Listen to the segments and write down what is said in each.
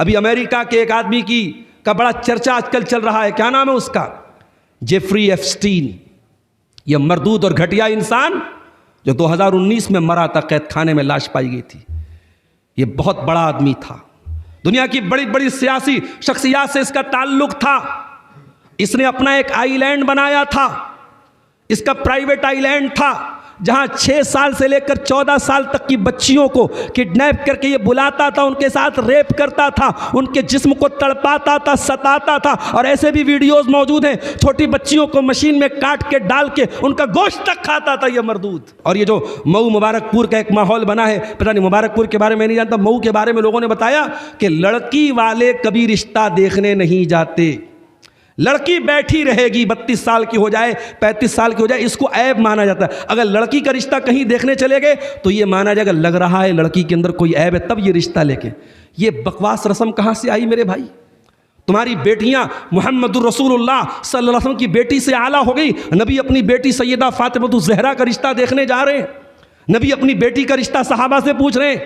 अभी अमेरिका के एक आदमी का बड़ा चर्चा आजकल चल रहा है, क्या नाम है उसका, जेफरी एप्स्टीन। यह मरदूद और घटिया इंसान जो 2019 में मरा था, कैद खाने में लाश पाई गई थी। यह बहुत बड़ा आदमी था, दुनिया की बड़ी बड़ी सियासी शख्सियत से इसका ताल्लुक था। इसने अपना एक आइलैंड बनाया था, इसका प्राइवेट आइलैंड था, जहां 6 साल से लेकर 14 साल तक की बच्चियों को किडनैप करके ये बुलाता था, उनके साथ रेप करता था, उनके जिस्म को तड़पाता था, सताता था। और ऐसे भी वीडियोस मौजूद हैं, छोटी बच्चियों को मशीन में काट के डाल के उनका गोश्त तक खाता था ये मरदूद। और ये जो मऊ मुबारकपुर का एक माहौल बना है, पता नहीं मुबारकपुर के बारे में नहीं जानता, मऊ के बारे में लोगों ने बताया कि लड़की वाले कभी रिश्ता देखने नहीं जाते, लड़की बैठी रहेगी, 32 साल की हो जाए, 35 साल की हो जाए, इसको ऐब माना जाता है। अगर लड़की का रिश्ता कहीं देखने चले गए तो ये माना जाएगा लग रहा है लड़की के अंदर कोई ऐब है, तब ये रिश्ता लेके। ये बकवास रस्म कहाँ से आई मेरे भाई? तुम्हारी बेटियां मुहम्मदुर रसूलुल्लाह सल्लल्लाहु अलैहि वसल्लम की बेटी से आला हो गई। नबी अपनी बेटी सैयदा फातिमतुज़ ज़हरा का रिश्ता देखने जा रहे हैं, नबी अपनी बेटी का रिश्ता सहाबा से पूछ रहे हैं,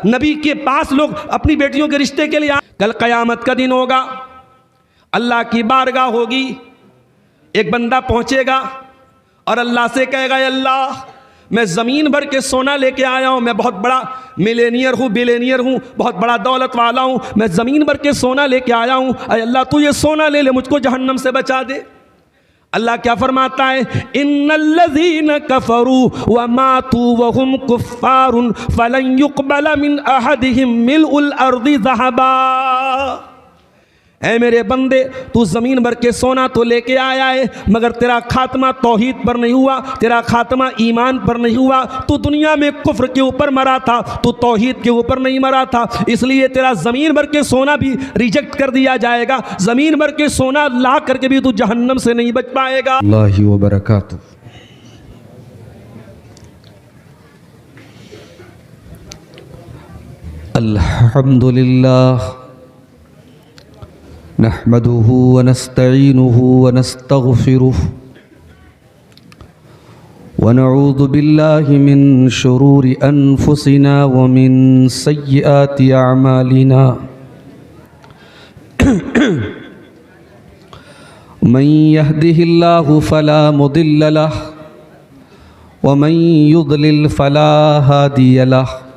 नबी के पास लोग अपनी बेटियों के रिश्ते के लिए। कल क़यामत का दिन होगा, अल्लाह की बारगाह होगी, एक बंदा पहुंचेगा और अल्लाह से कहेगा, अल्लाह मैं ज़मीन भर के सोना लेके आया हूँ, मैं बहुत बड़ा मिलेनियर हूँ, बिलेनियर हूँ, बहुत बड़ा दौलत वाला हूँ, मैं ज़मीन भर के सोना लेके आया हूँ, अल्लाह तू ये सोना ले ले, मुझको जहन्नम से बचा दे। अल्लाह क्या फरमाता है, इन्नल्लज़ीन कफ़रू व मातू व हुम कुफ़्फ़ारुन फ़लन युक़बल मिन अहदिहिम मिल्उल अर्दि ज़हबा। ऐ मेरे बंदे, तू ज़मीन भर के सोना तो लेके आया है, मगर तेरा खात्मा तौहीद पर नहीं हुआ, तेरा खात्मा ईमान पर नहीं हुआ। तू दुनिया में कुफ्र के ऊपर मरा था, तू तौहीद के ऊपर नहीं मरा था, इसलिए तेरा ज़मीन भर के सोना भी रिजेक्ट कर दिया जाएगा। ज़मीन भर के सोना ला करके भी तू जहन्नम से नहीं बच पाएगा। अल्लाह व बरकातुहू। अल्हम्दुलिल्लाह नहमदुहु व नस्तईनुहु व नस्तगफिरुहु व नऊज़ु बिल्लाहि मिन शुरूरि अनफुसिना व मिन सय्यिआति अअमालिना। मन यहदिहिल्लाहु फला मुदिल्ल लहु व मन युद्लिल फला हादिय लहु।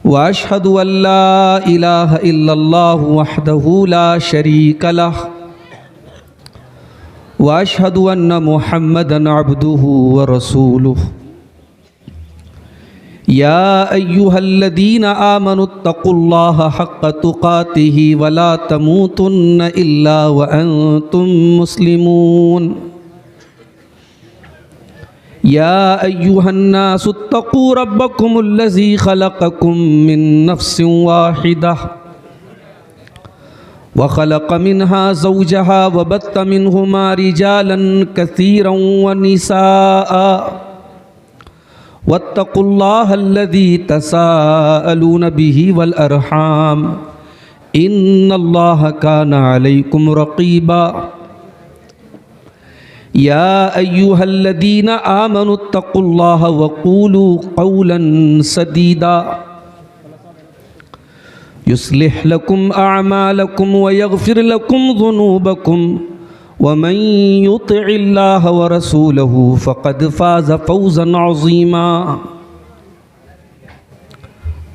वअशहदु अल्ला इलाहा इल्लल्लाहु वहदहु ला शरीका लहु वअशहदु अन्न मुहम्मदन अब्दुहु व रसूलुहु। या अय्युहल्लज़ीना आमनुत्तक़ुल्लाहा हक़्क़ तुक़ातिही वला तमूतुन्न इल्ला व अंतुम मुस्लिमून। या अय्युहन्नासुत्तक़ू रब्बकुमुल्लज़ी ख़लक़कुम मिन नफ़्सिन वाहिदह व ख़लक़ मिन्हा ज़ौजहा व बत्त मिन्हुमा रिजालन कसीरन व निसाअ वत्तक़ुल्लाहल्लज़ी तसाअलून बिही वल अरहाम इन्नल्लाहा काना अलैकुम रक़ीबा। या अय्युहल्लज़ीना आमनुत्तक़ुल्लाहा वक़ूलू क़ौलन सदीदा युस्लिह लकुम अअमालकुम व यग़फ़िर लकुम ज़ुनूबकुम व मन युतिइल्लाह व रसूलहु फ़क़द फ़ाज़ फ़ौज़न अज़ीमा।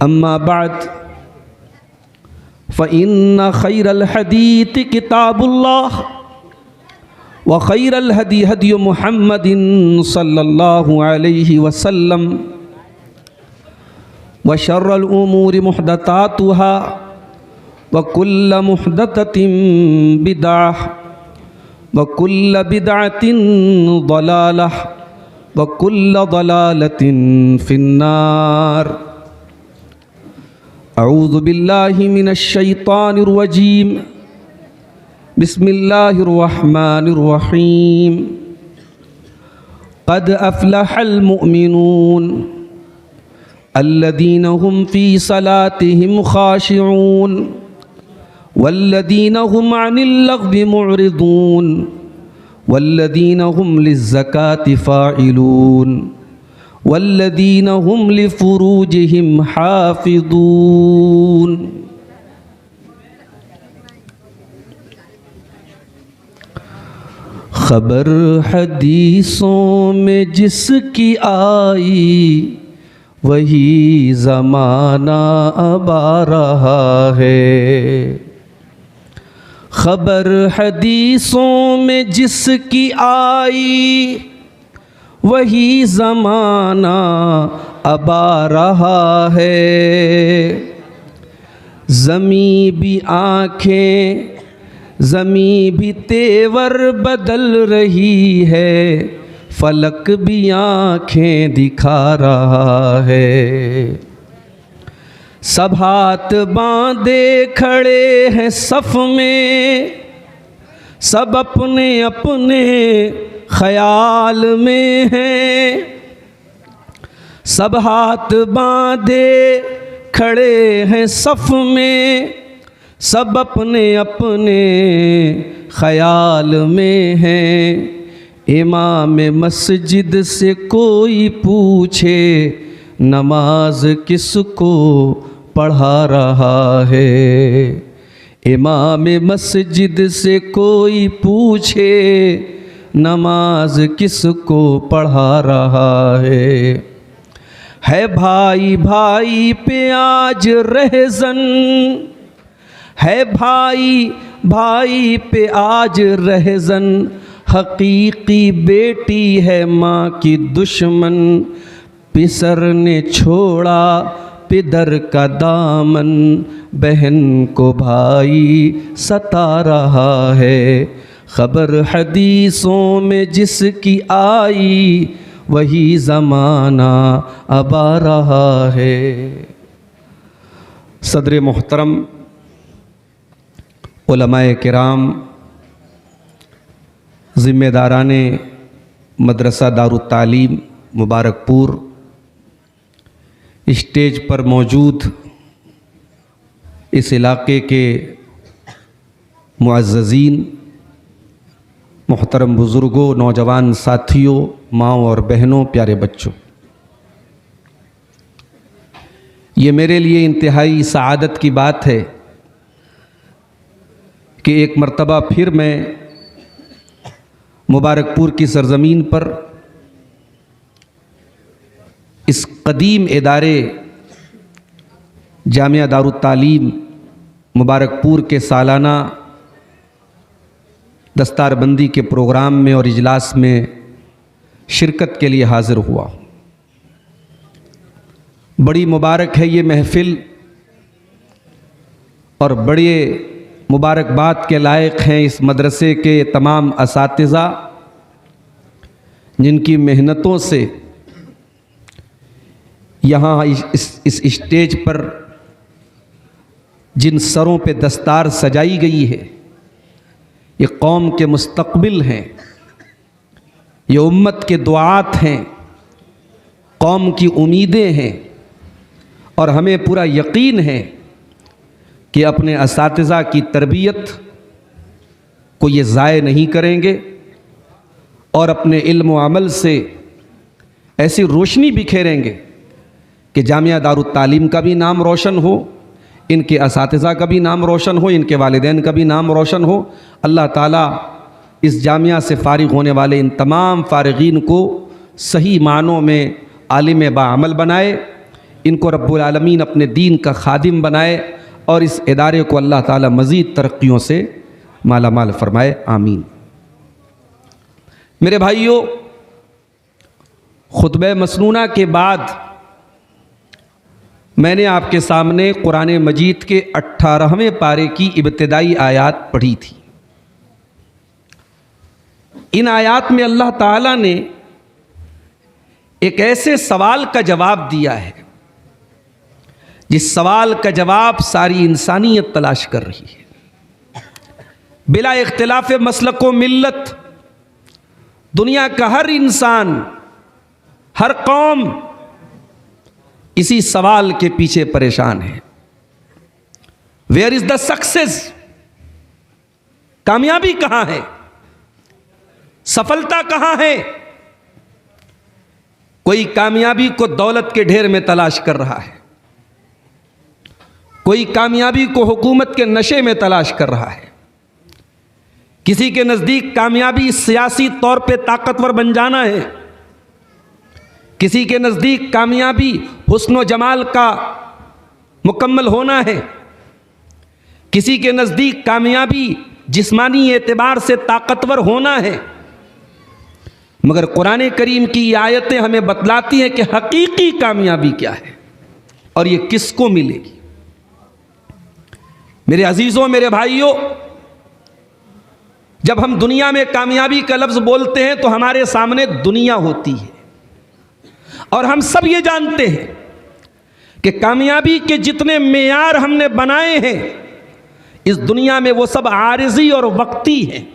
अम्मा बअद फ़इन्न ख़ैरल हदीथ किताबुल्लाह व खैरल हदी हदी मुहम्मदिन सल्लल्लाहु अलैहि वसल्लम व शर्रल उमूरि मुहदतातुहा व कुल्ल मुहदततिन बिदअह व कुल्ल बिदअतिन ज़लालह व कुल्ल ज़लालतिन फिन्नार। अऊज़ु बिल्लाहि मिनश शैतानिर रजीम। बिस्मिल्लाहिर रहमानिर रहीम। क़द अफ़लहल मुअमिनून अल्लज़ीना हुम फ़ी सलातिहिम ख़ाशिऊन वल्लज़ीना हुम अनिल लग़्वी मुअरिदून वल्लज़ीना हुम लिज़्ज़काति फ़ाइलून वल्लदीन हुम लिफुरूजिहिम हाफिज़ून। खबर हदीसों में जिसकी आई वही ज़माना अब आ रहा है। खबर हदीसों में जिसकी आई वही ज़माना अब आ रहा है। ज़मीं भी आँखें, ज़मीं भी तेवर बदल रही है, फलक भी आँखें दिखा रहा है। सब हाथ बांधे खड़े हैं सफ़ में, सब अपने अपने ख़याल में हैं। सब हाथ बांधे खड़े हैं सफ़ में, सब अपने अपने ख़याल में हैं। इमाम मस्जिद से कोई पूछे नमाज किसको पढ़ा रहा है। इमाम मस्जिद से कोई पूछे नमाज किसको पढ़ा रहा है भाई भाई पे आज रहज़न, है भाई भाई पे आज रहज़न। हकीकी बेटी है माँ की दुश्मन, पिसर ने छोड़ा पिदर का दामन, बहन को भाई सता रहा है। खबर हदीसों में जिसकी आई वही ज़माना अब आ रहा है। सदर मोहतरम, उलमाए किराम, ज़िम्मेदाराने मदरसा दारुत तालीम मुबारकपुर, स्टेज पर मौजूद इस इलाके के मुअज़्ज़ज़ीन, मोहतरम बुज़ुर्गों, नौजवान साथियों, माँओं और बहनों, प्यारे बच्चों, ये मेरे लिए इंतहाई सआदत की बात है कि एक मर्तबा फिर मैं मुबारकपुर की सरज़मीन पर इस कदीम इदारे जामिया दारुत तालीम मुबारकपुर के सालाना दस्तारबंदी के प्रोग्राम में और इजलास में शिरकत के लिए हाज़िर हुआ। बड़ी मुबारक है ये महफ़िल और बड़े मुबारकबाद के लायक हैं इस मदरसे के तमाम असातिज़ा, जिनकी मेहनतों से यहाँ इस स्टेज पर जिन सरों पे दस्तार सजाई गई है, ये कौम के मुस्तक़बिल हैं, ये उम्मत के दुआत हैं, कौम की उम्मीदें हैं और हमें पूरा यकीन है कि अपने असातिज़ा की तरबियत को ये ज़ाय नहीं करेंगे और अपने इल्म व अमल से ऐसी रोशनी बिखेरेंगे कि जामिया दारुत तालीम का भी नाम रोशन हो, इनके असातिज़ा का भी नाम रोशन हो, इनके वालिदैन का भी नाम रोशन हो। अल्लाह ताला इस जामिया से फ़ारिग़ होने वाले इन तमाम फ़ारिग़ीन को सही मानों में आलिम बाअमल बनाए, इनको रब्बुल आलमीन अपने दीन का खादिम बनाए और इस इदारे को अल्लाह ताला मज़ीद तरक्कियों से माला माल फरमाए, आमीन। मेरे भाइयों, खुतबे मसनूना के बाद मैंने आपके सामने कुरान मजीद के 18वें पारे की इब्तिदाई आयात पढ़ी थी। इन आयात में अल्लाह ताला ने एक ऐसे सवाल का जवाब दिया है जिस सवाल का जवाब सारी इंसानियत तलाश कर रही है। बिला इख्तिलाफ मसलक व मिल्लत दुनिया का हर इंसान, हर कौम इसी सवाल के पीछे परेशान है। Where is the success? कामयाबी कहां है? सफलता कहां है? कोई कामयाबी को दौलत के ढेर में तलाश कर रहा है, कोई कामयाबी को हुकूमत के नशे में तलाश कर रहा है। किसी के नज़दीक कामयाबी सियासी तौर पे ताकतवर बन जाना है, किसी के नज़दीक कामयाबी हुस्न व जमाल का मुकम्मल होना है, किसी के नज़दीक कामयाबी जिस्मानी एतबार से ताकतवर होना है। मगर कुरान करीम की ये आयतें हमें बतलाती हैं कि हकीकी कामयाबी क्या है और ये किसको मिलेगी। मेरे अजीज़ों, मेरे भाइयों, जब हम दुनिया में कामयाबी का लफ्ज़ बोलते हैं तो हमारे सामने दुनिया होती है और हम सब ये जानते हैं कि कामयाबी के जितने मेयार हमने बनाए हैं इस दुनिया में वो सब आरिज़ी और वक्ती हैं।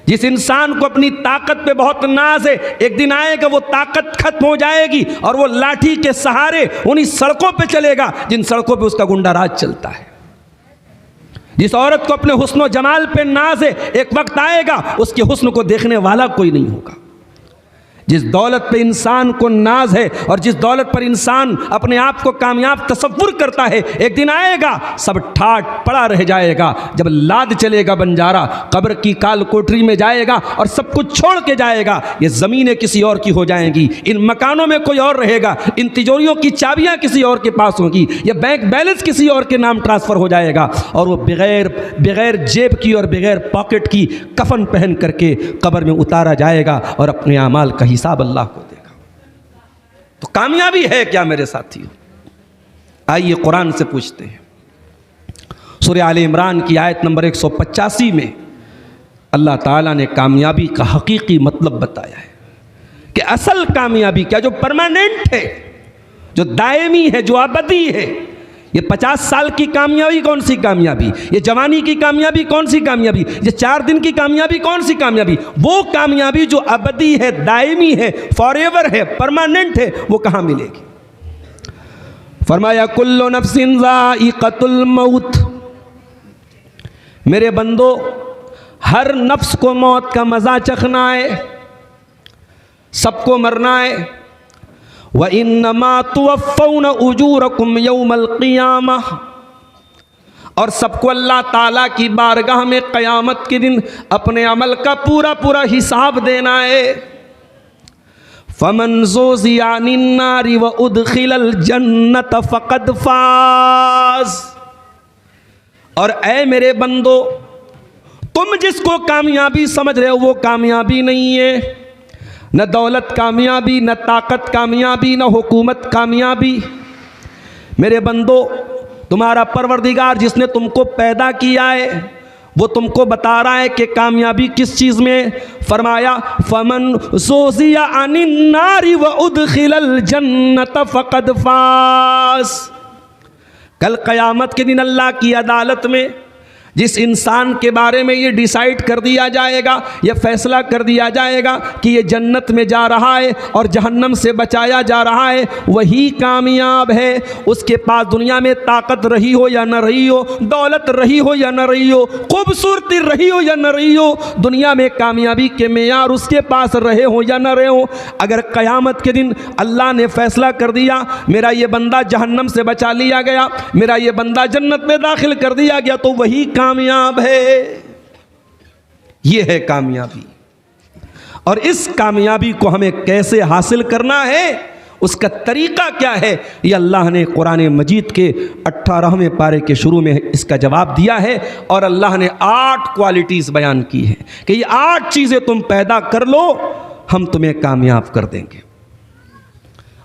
जिस इंसान को अपनी ताकत पे बहुत नाज है, एक दिन आएगा वो ताकत खत्म हो जाएगी और वो लाठी के सहारे उन्हीं सड़कों पे चलेगा जिन सड़कों पे उसका गुंडा राज चलता है। जिस औरत को अपने हुस्न व जमाल पे नाज है, एक वक्त आएगा उसके हुस्न को देखने वाला कोई नहीं होगा। जिस दौलत पे इंसान को नाज है और जिस दौलत पर इंसान अपने आप को कामयाब तसव्वुर करता है, एक दिन आएगा सब ठाट पड़ा रह जाएगा। जब लाद चलेगा बंजारा, कब्र की काल कोठरी में जाएगा और सब कुछ छोड़ के जाएगा। ये ज़मीनें किसी और की हो जाएंगी, इन मकानों में कोई और रहेगा, इन तिजोरियों की चाबियाँ किसी और के पास होंगी, ये बैंक बैलेंस किसी और के नाम ट्रांसफ़र हो जाएगा और वो बग़ैर जेब की और बग़ैर पॉकेट की कफन पहन करके कब्र में उतारा जाएगा और अपने आमाल का हिसाब अल्लाह को देगा। तो कामयाबी है क्या मेरे साथियों? आइए कुरान से पूछते हैं। सूरह आले इमरान की आयत नंबर 185 में अल्लाह ताला ने कामयाबी का हकीकी मतलब बताया है कि असल कामयाबी क्या, जो परमानेंट है, जो दायमी है, जो अबदी है। ये 50 साल की कामयाबी कौन सी कामयाबी, ये जवानी की कामयाबी कौन सी कामयाबी, ये 4 दिन की कामयाबी कौन सी कामयाबी? वो कामयाबी जो अबदी है, दायमी है, फॉरएवर है, परमानेंट है, वो कहाँ मिलेगी? फरमाया कुल्लु नफ्सिन ज़ाइक़तुल मौत। मेरे बंदो, हर नफ्स को मौत का मज़ा चखना है, सबको मरना है। व इन्नमा तुवफ़्फ़ौना उजूरकुम यौमल क़ियामह, और सबको अल्लाह ताला की बारगाह में क़यामत के दिन अपने अमल का पूरा पूरा हिसाब देना है। फ़मन ज़ुज़िया अनिन नारि व उदख़िलल जन्नत फ़क़द फ़ाज़। और ऐ मेरे बंदो, तुम जिसको कामयाबी समझ रहे हो वो कामयाबी नहीं है। न दौलत कामयाबी, न ताकत कामयाबी, न हुकूमत कामयाबी। मेरे बंदो, तुम्हारा परवरदिगार जिसने तुमको पैदा किया है वो तुमको बता रहा है कि कामयाबी किस चीज़ में। फरमाया फमन ज़ुज़िया अनिन नारि व उदख़िलल जन्नत फ़क़द फ़ाज़। कल क़यामत के दिन अल्लाह की अदालत में जिस इंसान के बारे में ये डिसाइड कर दिया जाएगा, ये फैसला कर दिया जाएगा कि ये जन्नत में जा रहा है और जहन्नम से बचाया जा रहा है, वही कामयाब है। उसके पास दुनिया में ताकत रही हो या न रही हो, दौलत रही हो या न रही हो, खूबसूरती रही हो या न रही हो, दुनिया में कामयाबी के मेयार उसके पास रहे हो या न रहे हो, अगर क़यामत के दिन अल्लाह ने फैसला कर दिया मेरा ये बंदा जहन्नम से बचा लिया गया, मेरा ये बंदा जन्नत में दाखिल कर दिया गया, तो वही कामयाब है। ये है कामयाबी। और इस कामयाबी को हमें कैसे हासिल करना है, उसका तरीका क्या है, ये अल्लाह ने कुरान मजीद के 18वें पारे के शुरू में इसका जवाब दिया है। और अल्लाह ने 8 क्वालिटीज़ बयान की है कि ये 8 चीज़ें तुम पैदा कर लो, हम तुम्हें कामयाब कर देंगे।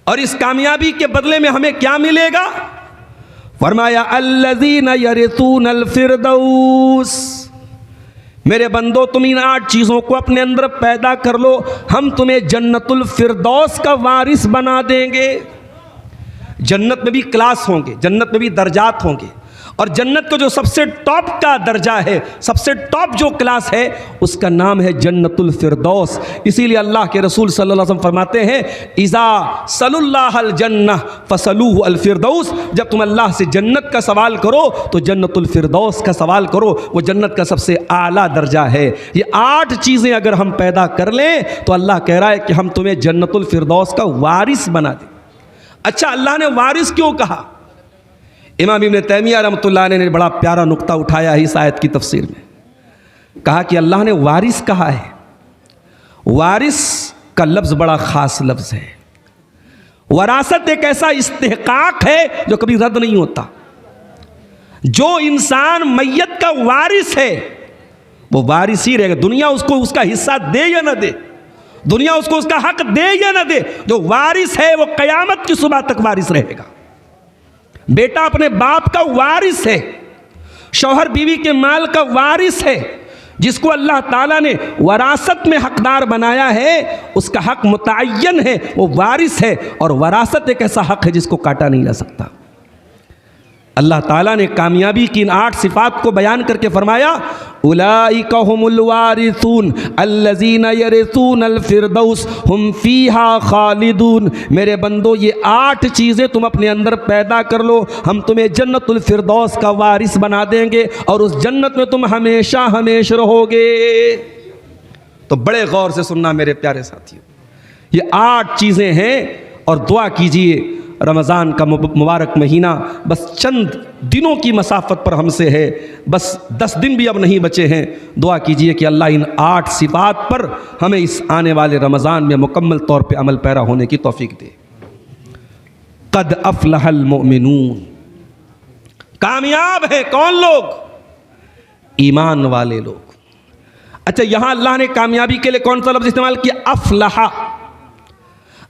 और इस कामयाबी के बदले में हमें क्या मिलेगा? फरमाया अल्लज़ीना यरिसूनल फ़िरदौस। मेरे बंदो, तुम इन 8 चीज़ों को अपने अंदर पैदा कर लो, हम तुम्हें जन्नतुल फ़िरदौस का वारिस बना देंगे। जन्नत में भी क्लास होंगे, जन्नत में भी दर्जात होंगे, और जन्नत का जो सबसे टॉप का दर्जा है, सबसे टॉप जो क्लास है, उसका नाम है जन्नतुल फिरदौस। इसीलिए अल्लाह के रसूल सल्लल्लाहु अलैहि वसल्लम फरमाते हैं, इज़ा सलुल्लाहल जन्नह फसलूहु अल फिरदौस। जब तुम अल्लाह से जन्नत का सवाल करो तो जन्नतुल फिरदौस का सवाल करो, वो जन्नत का सबसे आला दर्जा है। ये 8 चीज़ें अगर हम पैदा कर लें तो अल्लाह कह रहा है कि हम तुम्हें जन्नतुल फिरदौस का वारिस बना दें। अच्छा, अल्लाह ने वारिस क्यों कहा? इमाम इब्न तैमिया रहमतुल्लाह अलैह ने बड़ा प्यारा नुक्ता उठाया है इस आयत की तफसीर में। कहा कि अल्लाह ने वारिस कहा है। वारिस का लफ्ज़ बड़ा ख़ास लफ्ज़ है। वरासत एक ऐसा इस्तेहकाक है जो कभी रद्द नहीं होता। जो इंसान मैयत का वारिस है वो वारिस ही रहेगा। दुनिया उसको उसका हिस्सा दे या ना दे, दुनिया उसको उसका हक दे या ना दे, जो वारिस है वो क़यामत की सुबह तक वारिस रहेगा। बेटा अपने बाप का वारिस है, शौहर बीवी के माल का वारिस है। जिसको अल्लाह ताला ने वरासत में हकदार बनाया है उसका हक मुतअय्यन है, वो वारिस है। और वरासत एक ऐसा हक है जिसको काटा नहीं जा सकता। अल्लाह ताला ने कामयाबी की इन 8 सिफात को बयान करके फरमाया, उलाइका हुमुल वारिसून अल्लज़ीना यरिसूनल फिरदौस हुम फ़ीहा खालिदून। मेरे बंदो, ये 8 चीज़ें तुम अपने अंदर पैदा कर लो, हम तुम्हें जन्नतुल फिरदौस का वारिस बना देंगे और उस जन्नत में तुम हमेशा हमेशा रहोगे। तो बड़े गौर से सुनना मेरे प्यारे साथियों, ये 8 चीज़ें हैं। और दुआ कीजिए, रमज़ान का मुबारक महीना बस चंद दिनों की मसाफत पर हमसे है, बस 10 दिन भी अब नहीं बचे हैं। दुआ कीजिए कि अल्लाह इन 8 सिफात पर हमें इस आने वाले रमज़ान में मुकम्मल तौर पे अमल पैरा होने की तौफीक दे। क़द अफ़लहल मुमिनून, कामयाब है कौन लोग? ईमान वाले लोग। अच्छा, यहाँ अल्लाह ने कामयाबी के लिए कौन सा लफ्ज़ इस्तेमाल किया? अफ़लहा।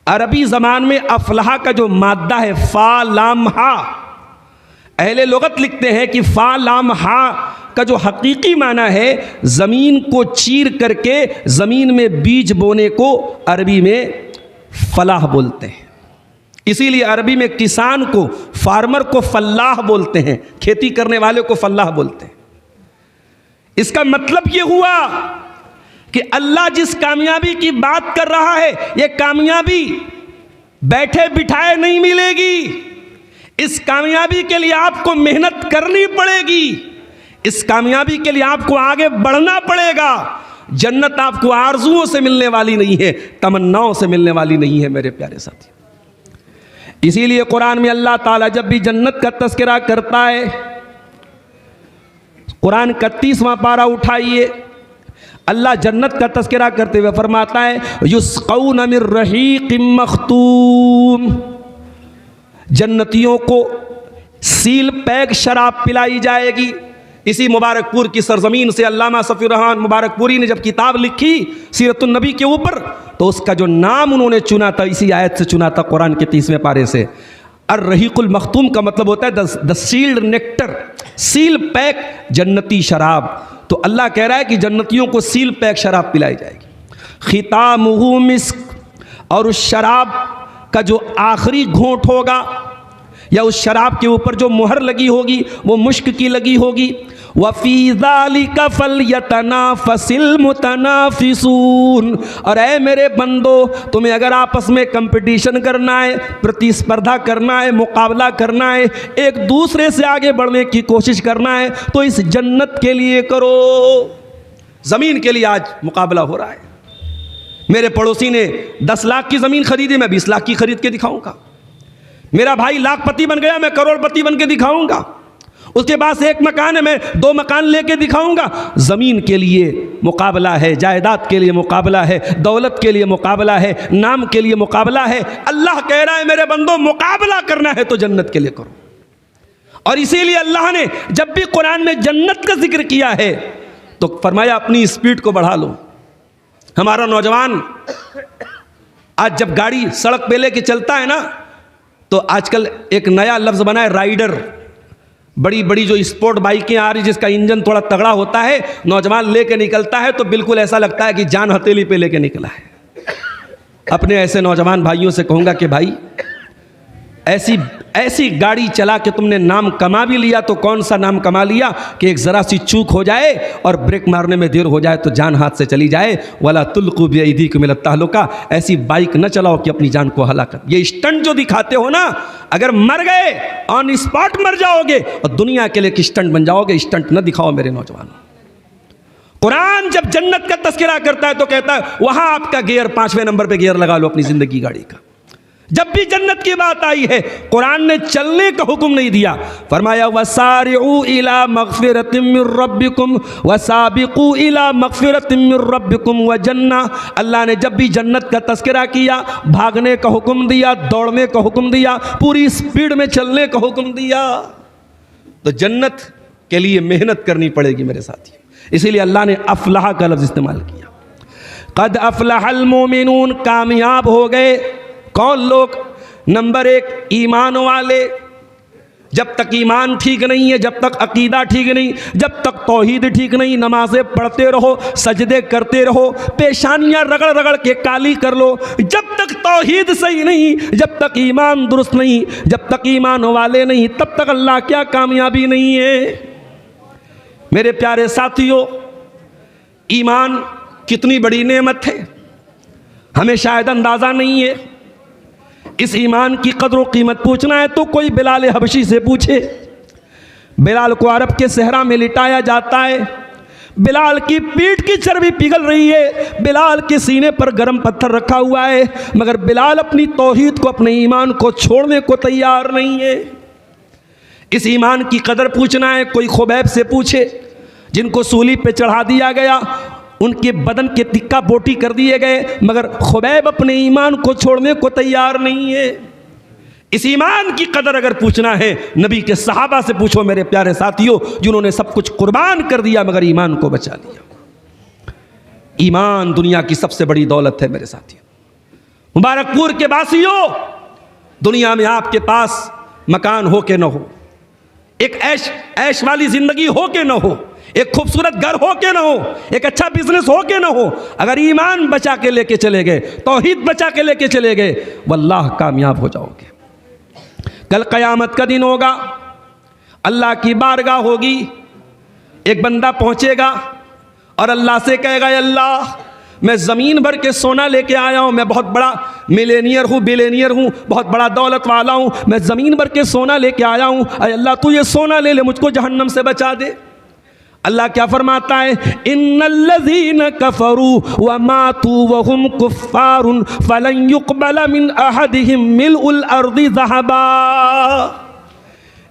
अरबी ज़बान में अफ़लहा का जो मादा है फ़ा लाम हा, अहले लुग़त लिखते हैं कि फ़ा लाम हा का जो हकीकी माना है ज़मीन को चीर करके ज़मीन में बीज बोने को अरबी में फ़लाह बोलते हैं। इसीलिए अरबी में किसान को, फार्मर को फ़ल्लाह बोलते हैं, खेती करने वाले को फ़ल्लाह बोलते हैं। इसका मतलब ये हुआ कि अल्लाह जिस कामयाबी की बात कर रहा है, ये कामयाबी बैठे बिठाए नहीं मिलेगी। इस कामयाबी के लिए आपको मेहनत करनी पड़ेगी, इस कामयाबी के लिए आपको आगे बढ़ना पड़ेगा। जन्नत आपको आरजुओं से मिलने वाली नहीं है, तमन्नाओं से मिलने वाली नहीं है मेरे प्यारे साथी। इसीलिए कुरान में अल्लाह ताला जब भी जन्नत का तज़किरा करता है, कुरान 31वां पारा उठाइए, अल्लाह जन्नत का तज़किरा करते हुए फरमाता है, युस्क़ौन मिर रहीक़िम मख़तूम। जन्नतियों को सील पैक शराब पिलाई जाएगी। इसी मुबारकपुर की सरजमीन से अल्लामा सफ़ीउर रहमान मुबारकपुरी ने जब किताब लिखी सीरतुन नबी के ऊपर, तो उसका जो नाम उन्होंने चुना था इसी आयत से चुना था, कुरान के 30वें पारे से। अर रहीक़ुल मख़तूम का मतलब होता है the sealed nectar, seal pack जन्नती शराब। तो अल्लाह कह रहा है कि जन्नतियों को सील पैक शराब पिलाई जाएगी। खितामुहु मिस्क, और उस शराब का जो आखिरी घोंट होगा या उस शराब के ऊपर जो मुहर लगी होगी वो मुश्क की लगी होगी। वफ़ी ज़ालिका फ़ल्यतनाफ़सिल मुतनाफ़िसून। और ऐ मेरे बंदो, तुम्हें अगर आपस में कंपटीशन करना है, प्रतिस्पर्धा करना है, मुकाबला करना है, एक दूसरे से आगे बढ़ने की कोशिश करना है, तो इस जन्नत के लिए करो। ज़मीन के लिए आज मुकाबला हो रहा है। मेरे पड़ोसी ने 10 लाख की ज़मीन खरीदी, मैं 20 लाख की खरीद के दिखाऊंगा। मेरा भाई लाखपति बन गया, मैं करोड़पति बन के दिखाऊंगा। उसके पास 1 मकान है, मैं 2 मकान लेके दिखाऊंगा। ज़मीन के लिए मुकाबला है, जायदाद के लिए मुकाबला है, दौलत के लिए मुकाबला है, नाम के लिए मुकाबला है। अल्लाह कह रहा है मेरे बंदो, मुकाबला करना है तो जन्नत के लिए करो। और इसीलिए अल्लाह ने जब भी कुरान में जन्नत का जिक्र किया है तो फरमाया अपनी स्पीड को बढ़ा लो। हमारा नौजवान आज जब गाड़ी सड़क पे लेके चलता है ना, तो आजकल एक नया लफ्ज़ बना है राइडर। बड़ी बड़ी जो स्पोर्ट बाइकें आ रही जिसका इंजन थोड़ा तगड़ा होता है, नौजवान लेके निकलता है तो बिल्कुल ऐसा लगता है कि जान हथेली पे लेके निकला है। अपने ऐसे नौजवान भाइयों से कहूँगा कि भाई ऐसी गाड़ी चला के तुमने नाम कमा भी लिया तो कौन सा नाम कमा लिया कि एक ज़रा सी चूक हो जाए और ब्रेक मारने में देर हो जाए तो जान हाथ से चली जाए। वला तुल्कू बिअयदीकुम इला तहलुका, ऐसी बाइक न चलाओ कि अपनी जान को हलाकत। ये स्टंट जो दिखाते हो ना, अगर मर गए ऑन स्पॉट मर जाओगे और दुनिया के लिए स्टंट बन जाओगे। स्टंट न दिखाओ मेरे नौजवानों। कुरान जब जन्नत का तस्करा करता है तो कहता है वहां आपका गियर 5वें नंबर पे गियर लगा लो अपनी जिंदगी गाड़ी का। जब भी जन्नत की बात आई है कुरान ने चलने का हुक्म नहीं दिया, फरमाया वसारिउ इला मगफिरतिम मिर रब्बिकुम वसाबिकू इला मगफिरतिम मिर रब्बिकुम व जन्ना। अल्लाह ने जब भी जन्नत का तस्करा किया, भागने का हुक्म दिया, दौड़ने का हुक्म दिया, पूरी स्पीड में चलने का हुक्म दिया। तो जन्नत के लिए मेहनत करनी पड़ेगी मेरे साथी। इसीलिए अल्लाह ने अफलाह का लफ्ज़ इस्तेमाल किया। कद अफलहल मोमिनून, कामयाब हो गए कौन लोग? नंबर 1 ईमान वाले। जब तक ईमान ठीक नहीं है, जब तक अकीदा ठीक नहीं, जब तक तौहीद ठीक नहीं, नमाज़ें पढ़ते रहो, सजदे करते रहो, पेशानियाँ रगड़ रगड़ के काली कर लो, जब तक तौहीद सही नहीं, जब तक ईमान दुरुस्त नहीं, जब तक ईमान वाले नहीं, तब तक अल्लाह क्या कामयाबी नहीं है। मेरे प्यारे साथियों, ईमान कितनी बड़ी नेमत है हमें शायद अंदाज़ा नहीं है। इस ईमान की कदर व कीमत पूछना है तो कोई बिलाल हबशी से पूछे। बिलाल को अरब के सहरा में लिटाया जाता है, बिलाल की पीठ की चर्बी पिघल रही है, बिलाल के सीने पर गर्म पत्थर रखा हुआ है, मगर बिलाल अपनी तौहीद को, अपने ईमान को छोड़ने को तैयार नहीं है। इस ईमान की कदर पूछना है कोई खुबैब से पूछे, जिनको सूली पे चढ़ा दिया गया, उनके बदन के तिक्का बोटी कर दिए गए, मगर खुबैब अपने ईमान को छोड़ने को तैयार नहीं है। इस ईमान की कदर अगर पूछना है नबी के सहाबा से पूछो मेरे प्यारे साथियों, जिन्होंने सब कुछ कुर्बान कर दिया मगर ईमान को बचा लिया। ईमान दुनिया की सबसे बड़ी दौलत है मेरे साथियों। मुबारकपुर के वासियों, दुनिया में आपके पास मकान हो के न हो, एक ऐश वाली जिंदगी हो के न हो, एक खूबसूरत घर हो के ना हो, एक अच्छा बिजनेस हो के ना हो, अगर ईमान बचा के लेके चले गए, तौहीद बचा के लेके चले गए, वल्लाह कामयाब हो जाओगे। कल क़यामत का दिन होगा, अल्लाह की बारगाह होगी, एक बंदा पहुंचेगा और अल्लाह से कहेगा अल्लाह मैं ज़मीन भर के सोना लेके आया हूँ, मैं बहुत बड़ा मिलेनियर हूँ, बिलेनियर हूँ, बहुत बड़ा दौलत वाला हूँ, मैं ज़मीन भर के सोना लेके आया हूँ, अल्लाह तू ये सोना ले ले, मुझको जहन्नम से बचा दे। अल्लाह क्या फरमाता है, इन्नल्लज़ीन कफ़रू व मातू व हुम कुफ़्फ़ारुन फ़लन युक़बल मिन अहदिहिम मिल्उल अर्दि ज़हबा।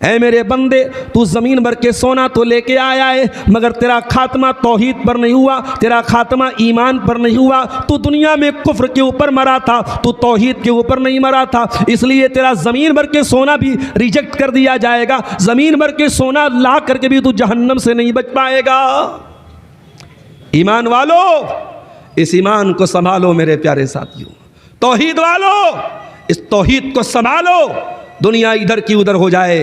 ऐ मेरे बंदे, तू ज़मीन भर के सोना तो लेके आया है, मगर तेरा खात्मा तौहीद पर नहीं हुआ, तेरा खात्मा ईमान पर नहीं हुआ। तू दुनिया में कुफ्र के ऊपर मरा था, तू तौहीद के ऊपर नहीं मरा था, इसलिए तेरा ज़मीन भर के सोना भी रिजेक्ट कर दिया जाएगा। ज़मीन भर के सोना ला करके भी तू जहन्नम से नहीं बच पाएगा। ईमान वालों, इस ईमान को संभालो मेरे प्यारे साथियों। तौहीद वालों, इस तौहीद को संभालो। दुनिया इधर की उधर हो जाए,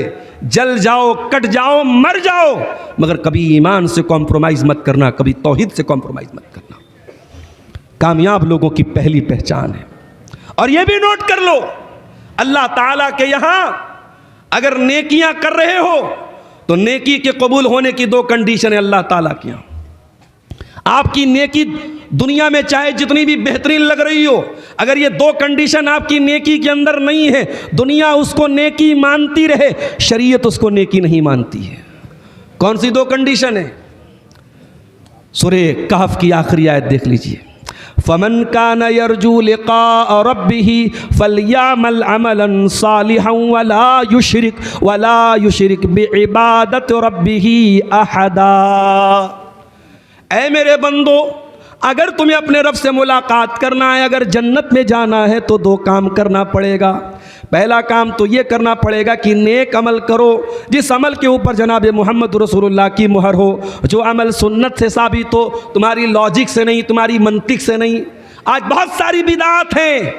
जल जाओ, कट जाओ, मर जाओ, मगर कभी ईमान से कॉम्प्रोमाइज़ मत करना, कभी तौहीद से कॉम्प्रोमाइज़ मत करना। कामयाब लोगों की पहली पहचान है। और यह भी नोट कर लो, अल्लाह ताला के यहाँ अगर नेकियां कर रहे हो तो नेकी के कबूल होने की 2 कंडीशन है अल्लाह ताला के यहाँ। आपकी नेकी दुनिया में चाहे जितनी भी बेहतरीन लग रही हो, अगर ये 2 कंडीशन आपकी नेकी के अंदर नहीं है, दुनिया उसको नेकी मानती रहे, शरीयत उसको नेकी नहीं मानती है। कौन सी 2 कंडीशन है? सूरे कहफ की आखिरी आयत देख लीजिए, फमन कान यरजू लिक़ा रब्बिही फलयामल अमलन सालिहन वला युशरिक बिइबादत रब्बिही अहदा। ऐ मेरे बंदो, अगर तुम्हें अपने रब से मुलाकात करना है, अगर जन्नत में जाना है तो 2 काम करना पड़ेगा। पहला काम तो ये करना पड़ेगा कि नेक अमल करो, जिस अमल के ऊपर जनाब मोहम्मद रसूलुल्लाह की मुहर हो, जो अमल सुन्नत से साबित हो, तुम्हारी लॉजिक से नहीं, तुम्हारी मंतिक से नहीं। आज बहुत सारी बिदात हैं,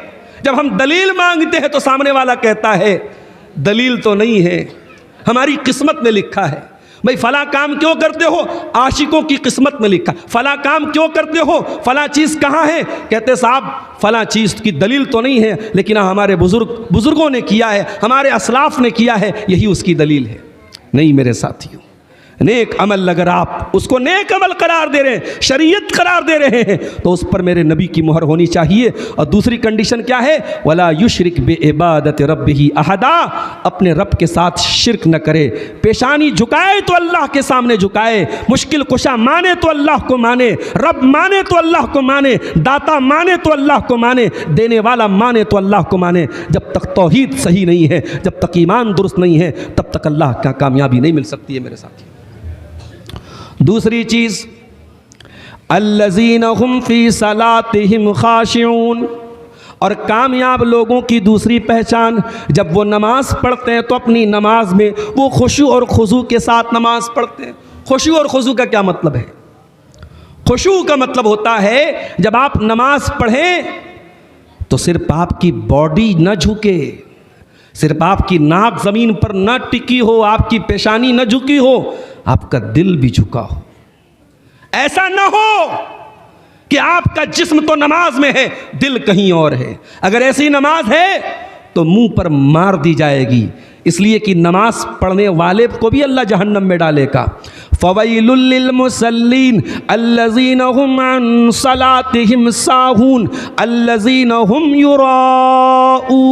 जब हम दलील मांगते हैं तो सामने वाला कहता है दलील तो नहीं है, हमारी किस्मत में लिखा है। भाई फला काम क्यों करते हो, आशिकों की किस्मत में लिखा। फला काम क्यों करते हो, फला चीज़ कहाँ है, कहते साहब फला चीज़ की दलील तो नहीं है, लेकिन हमारे बुजुर्गों ने किया है, हमारे असलाफ ने किया है, यही उसकी दलील है। नहीं मेरे साथियों, नेक अमल अगर आप उसको नेक अमल करार दे रहे हैं, शरीयत करार दे रहे हैं, तो उस पर मेरे नबी की मोहर होनी चाहिए। और दूसरी कंडीशन क्या है, वला युशरिक बि इबादत रब्बिही अहदा, अपने रब के साथ शिरक न करे। पेशानी झुकाए तो अल्लाह के सामने झुकाए, मुश्किल कुशा माने तो अल्लाह को माने, रब माने तो अल्लाह को माने, दाता माने तो अल्लाह को माने, देने वाला माने तो अल्लाह को माने। जब तक तौहीद सही नहीं है, जब तक ईमान दुरुस्त नहीं है, तब तक अल्लाह का कामयाबी नहीं मिल सकती है मेरे साथी। दूसरी चीज़, अल्लज़ीना हुम फ़ी सलातिहिम ख़ाशिऊन, और कामयाब लोगों की दूसरी पहचान, जब वो नमाज़ पढ़ते हैं तो अपनी नमाज में वो खुशू और खुजू के साथ नमाज़ पढ़ते हैं। खुशू और खुजू का क्या मतलब है? खुशू का मतलब होता है जब आप नमाज पढ़ें तो सिर्फ आपकी बॉडी न झुके, सिर्फ आपकी नाक ज़मीन पर न टिकी हो, आपकी पेशानी न झुकी हो, आपका दिल भी झुका हो। ऐसा न हो कि आपका जिस्म तो नमाज में है, दिल कहीं और है। अगर ऐसी नमाज है तो मुंह पर मार दी जाएगी, इसलिए कि नमाज पढ़ने वाले को भी अल्लाह जहन्नम में डालेगा। फ़वैलुल लिल मुसल्लीन अल्लज़ीना हुम अन सलातिहिम साहून अल्लज़ीना हुम युराऊन,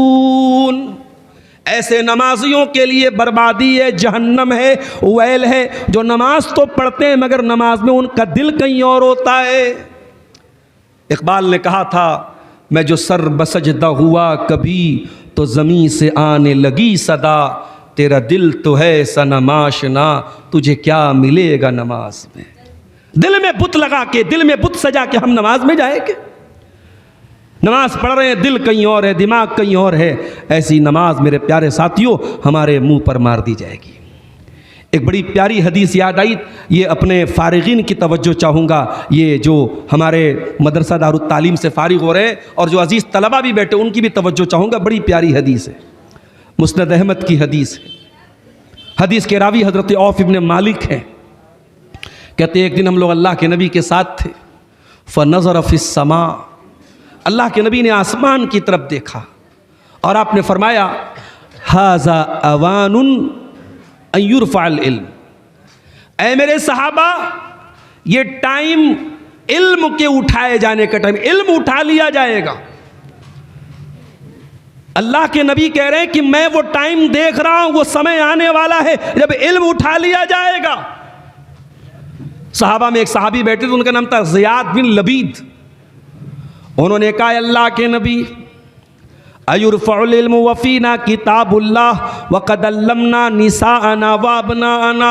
ऐसे नमाजियों के लिए बर्बादी है, जहन्नम है, वैल है, जो नमाज तो पढ़ते हैं मगर नमाज में उनका दिल कहीं और होता है। इकबाल ने कहा था, मैं जो सर बसजदा हुआ कभी तो ज़मीं से आने लगी सदा, तेरा दिल तो है सनमाशना, तुझे क्या मिलेगा नमाज में। दिल में बुत लगा के, दिल में बुत सजा के हम नमाज में जाएंगे? नमाज पढ़ रहे हैं, दिल कहीं और है, दिमाग कहीं और है। ऐसी नमाज मेरे प्यारे साथियों हमारे मुंह पर मार दी जाएगी। एक बड़ी प्यारी हदीस याद आई, ये अपने फारिगीन की तवज्जो चाहूँगा, ये जो हमारे मदरसा दारुत तालीम से फारिग हो रहे हैं और जो अजीज़ तलबा भी बैठे उनकी भी तवज्जो चाहूँगा। बड़ी प्यारी हदीस है, मुस्नद अहमद की हदीस है। हदीस के रावी हज़रत औफ इब्न मालिक हैं। कहते एक दिन हम लोग अल्लाह के नबी के साथ थे, फ़नज़र फ़िस्समा, अल्लाह के नबी ने आसमान की तरफ देखा और आपने फरमाया, हाज़ा अवानुन अन युरफ़अल इल्म, ऐ मेरे सहाबा ये टाइम इल्म के उठाए जाने का टाइम, इल्म उठा लिया जाएगा। अल्लाह के नबी कह रहे हैं कि मैं वो टाइम देख रहा हूं, वो समय आने वाला है जब इल्म उठा लिया जाएगा। सहाबा में एक सहाबी बैठे थे, उनका नाम था ज़ियाद बिन लबीद। उन्होंने कहा, अल्लाह के नबी, अयुरफ़उल इल्मु वफ़ीना किताबुल्लाह व क़द अल्लमना निसाअना व अबनाअना,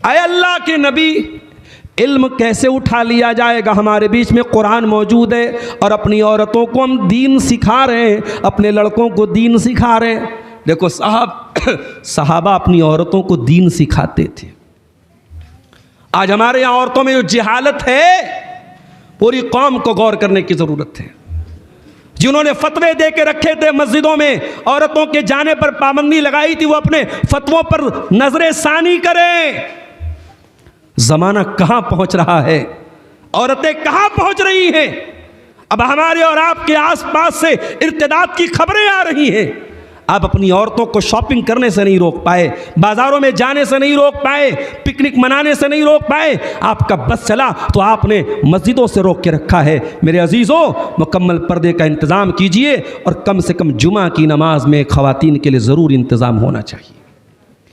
अय अल्लाह के नबी इल्म कैसे उठा लिया जाएगा? हमारे बीच में कुरान मौजूद है और अपनी औरतों को हम दीन सिखा रहे हैं, अपने लड़कों को दीन सिखा रहे हैं। देखो सहाबा अपनी औरतों को दीन सिखाते थे। आज हमारे यहाँ औरतों में जो जहालत है, पूरी कौम को गौर करने की ज़रूरत है। जिन्होंने फतवे दे के रखे थे मस्जिदों में, औरतों के जाने पर पाबंदी लगाई थी, वो अपने फतवों पर नजरे सानी करें। ज़माना कहाँ पहुँच रहा है, औरतें कहाँ पहुँच रही हैं। अब हमारे और आपके आसपास से इर्तिदाद की खबरें आ रही हैं। आप अपनी औरतों को शॉपिंग करने से नहीं रोक पाए, बाज़ारों में जाने से नहीं रोक पाए, पिकनिक मनाने से नहीं रोक पाए, आपका बस चला तो आपने मस्जिदों से रोक के रखा है। मेरे अजीज़ों, मुकम्मल पर्दे का इंतज़ाम कीजिए और कम से कम जुमा की नमाज में ख़वातीन के लिए ज़रूर इंतज़ाम होना चाहिए।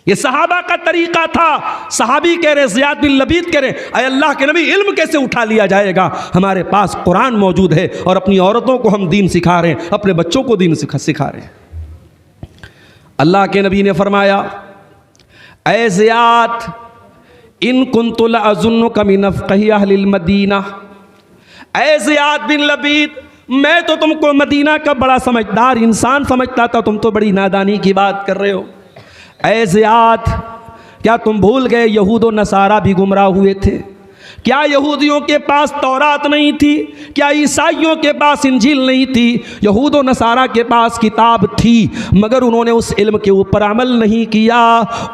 ये सहाबा का तरीक़ा था। सहाबी कह रहे, ज़ियाद बिन लबीद कह रहे, अय अल्लाह के नबी इल्म कैसे उठा लिया जाएगा? हमारे पास कुरान मौजूद है और अपनी औरतों को हम दीन सिखा रहे हैं, अपने बच्चों को दीन सिखा रहे हैं। अल्लाह के नबी ने फरमाया, ऐ ज़ियाद इन कुन्तु लअज़ुन्नुका मिन अफ़क़ही अहलिल मदीना, ऐ ज़ियाद बिन लबीद, मैं तो तुमको मदीना का बड़ा समझदार इंसान समझता था, तुम तो बड़ी नादानी की बात कर रहे हो। ऐ ज़ियाद, क्या तुम भूल गए यहूद व नसारा भी गुमराह हुए थे? क्या यहूदियों के पास तौरात नहीं थी? क्या ईसाइयों के पास इंजील नहीं थी? यहूद व नसारा के पास किताब थी, मगर उन्होंने उस इल्म के ऊपर अमल नहीं किया।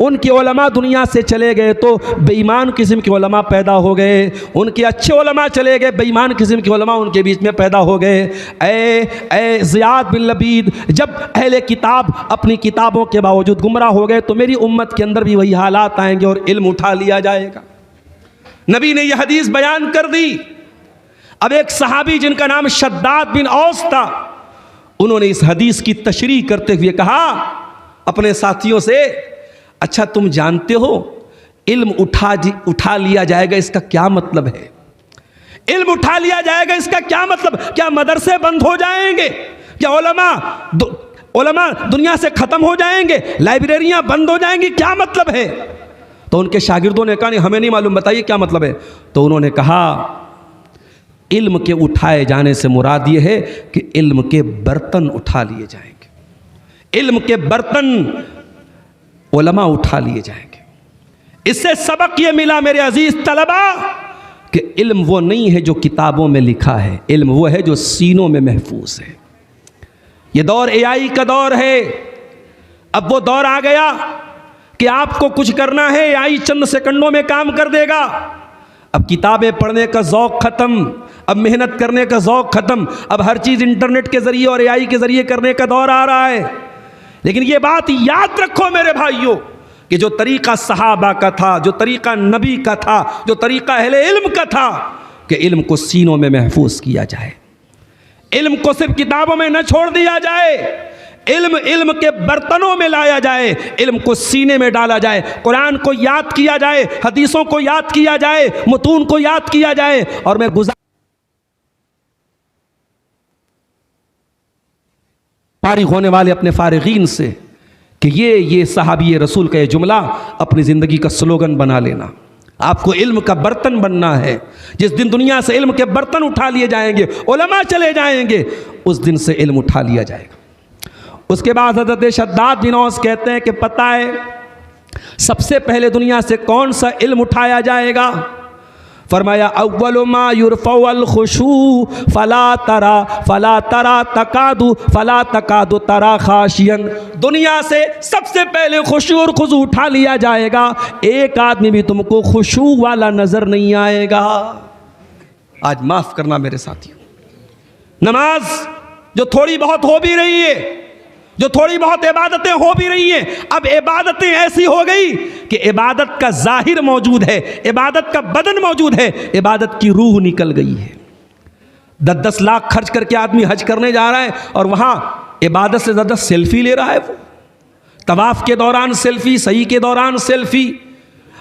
उनके उलमा दुनिया से चले गए तो बेईमान किस्म के उलमा पैदा हो गए, उनके अच्छे उलमा चले गए, बेईमान किस्म के उलमा उनके बीच में पैदा हो गए। ए ज़ियाद बिन लबीद, जब अहले किताब अपनी किताबों के बावजूद गुमराह हो गए तो मेरी उम्मत के अंदर भी वही हालात आएंगे और इल्म उठा लिया जाएगा। नबी ने यह हदीस बयान कर दी। अब एक सहाबी जिनका नाम शद्दाद बिन औस था, उन्होंने इस हदीस की तशरीह करते हुए कहा अपने साथियों से, अच्छा तुम जानते हो इल्म उठा लिया जाएगा, इसका क्या मतलब है? इल्म उठा लिया जाएगा, इसका क्या मतलब? क्या मदरसे बंद हो जाएंगे? क्या उलमा दुनिया से खत्म हो जाएंगे? लाइब्रेरियां बंद हो जाएंगी? क्या मतलब है? तो उनके शागिर्दों ने कहा नहीं हमें नहीं मालूम, बताइए क्या मतलब है। तो उन्होंने कहा इल्म के उठाए जाने से मुराद ये है कि इल्म के बर्तन उठा लिए जाएंगे, इल्म के बर्तन उलमा उठा लिए जाएंगे। इससे सबक ये मिला मेरे अजीज तलबा कि इल्म वो नहीं है जो किताबों में लिखा है, इल्म वो है जो सीनों में महफूज है। ये दौर एआई का दौर है। अब वो दौर आ गया कि आपको कुछ करना है, एआई चंद सेकंडों में काम कर देगा। अब किताबें पढ़ने का ज़ौक़ ख़त्म, अब मेहनत करने का ज़ौक़ ख़त्म, अब हर चीज़ इंटरनेट के ज़रिए और एआई के ज़रिए करने का दौर आ रहा है। लेकिन ये बात याद रखो मेरे भाइयों कि जो तरीक़ा सहाबा का था, जो तरीक़ा नबी का था, जो तरीक़ा अहले इल्म का था कि इल्म को सीनों में महफूज किया जाए, इल्म को सिर्फ किताबों में न छोड़ दिया जाए, इल्म के बर्तनों में लाया जाए, इल्म को सीने में डाला जाए, कुरान को याद किया जाए, हदीसों को याद किया जाए, मुतून को याद किया जाए। और मैं फारिग होने वाले अपने फारिगीन से कि ये सहाबी रसूल का ये जुमला अपनी ज़िंदगी का स्लोगन बना लेना। आपको इल्म का बर्तन बनना है। जिस दिन दुनिया से इल्म के बर्तन उठा लिए जाएंगे, उलमा चले जाएंगे, उस दिन से इल्म उठा लिया जाएगा। उसके बाद हज़रत शद्दाद बिन औस कहते हैं कि पता है सबसे पहले दुनिया से कौन सा इल्म उठाया जाएगा? फरमाया अव्वलु मा युरफ़उल खुशू फला तकादु तरा खाशियन। दुनिया से सबसे पहले खुशू और खुजू उठा लिया जाएगा, एक आदमी भी तुमको खुशू वाला नजर नहीं आएगा। आज माफ करना मेरे साथियों, नमाज जो थोड़ी बहुत हो भी रही है, जो थोड़ी बहुत इबादतें हो भी रही हैं, अब इबादतें ऐसी हो गई कि इबादत का जाहिर मौजूद है, इबादत का बदन मौजूद है, इबादत की रूह निकल गई है। 10-10 लाख खर्च करके आदमी हज करने जा रहा है और वहाँ इबादत से ज़्यादा सेल्फी ले रहा है। वो तवाफ़ के दौरान सेल्फी, सही के दौरान सेल्फी,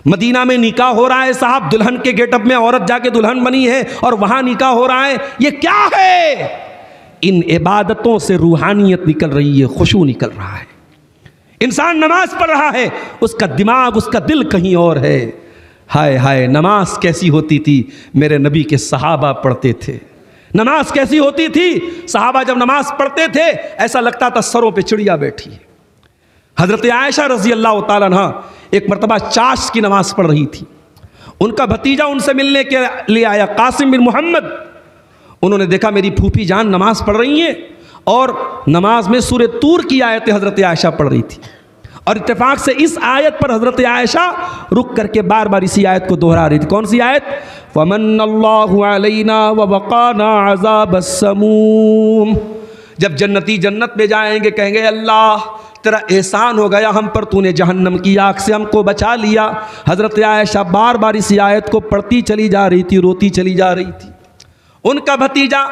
मदीना में निकाह हो रहा है साहब, दुल्हन के गेटअप में औरत जाके दुल्हन बनी है और वहाँ निकाह हो रहा है। ये क्या है? इन इबादतों से रूहानियत निकल रही है, खुशू निकल रहा है। इंसान नमाज पढ़ रहा है, उसका दिमाग, उसका दिल कहीं और है। हाय हाय, नमाज कैसी होती थी? मेरे नबी के सहाबा पढ़ते थे। नमाज कैसी होती थी? सहाबा जब नमाज पढ़ते थे ऐसा लगता था सरों पे चिड़िया बैठी है। हज़रत आयशा रज़ी अल्लाह तआला अन्हा एक मरतबा चाश की नमाज पढ़ रही थी। उनका भतीजा उनसे मिलने के लिए आया, कासिम बिन मोहम्मद। उन्होंने देखा मेरी फूफी जान नमाज पढ़ रही हैं और नमाज में सूरह तूर की आयतें हज़रत आयशा पढ़ रही थी और इत्तेफाक से इस आयत पर हज़रत आयशा रुक करके बार बार इसी आयत को दोहरा रही थी। कौन सी आयत? फ़मन्नल्लाहु अलैना व वक़ाना अज़ाबस्समूम। जब जन्नती जन्नत में जाएंगे कहेंगे अल्लाह तेरा एहसान हो गया हम पर, तूने जहन्नम की आग से हमको बचा लिया। हज़रत आयशा बार बार इसी आयत को पढ़ती चली जा रही थी, रोती चली जा रही थी। उनका भतीजा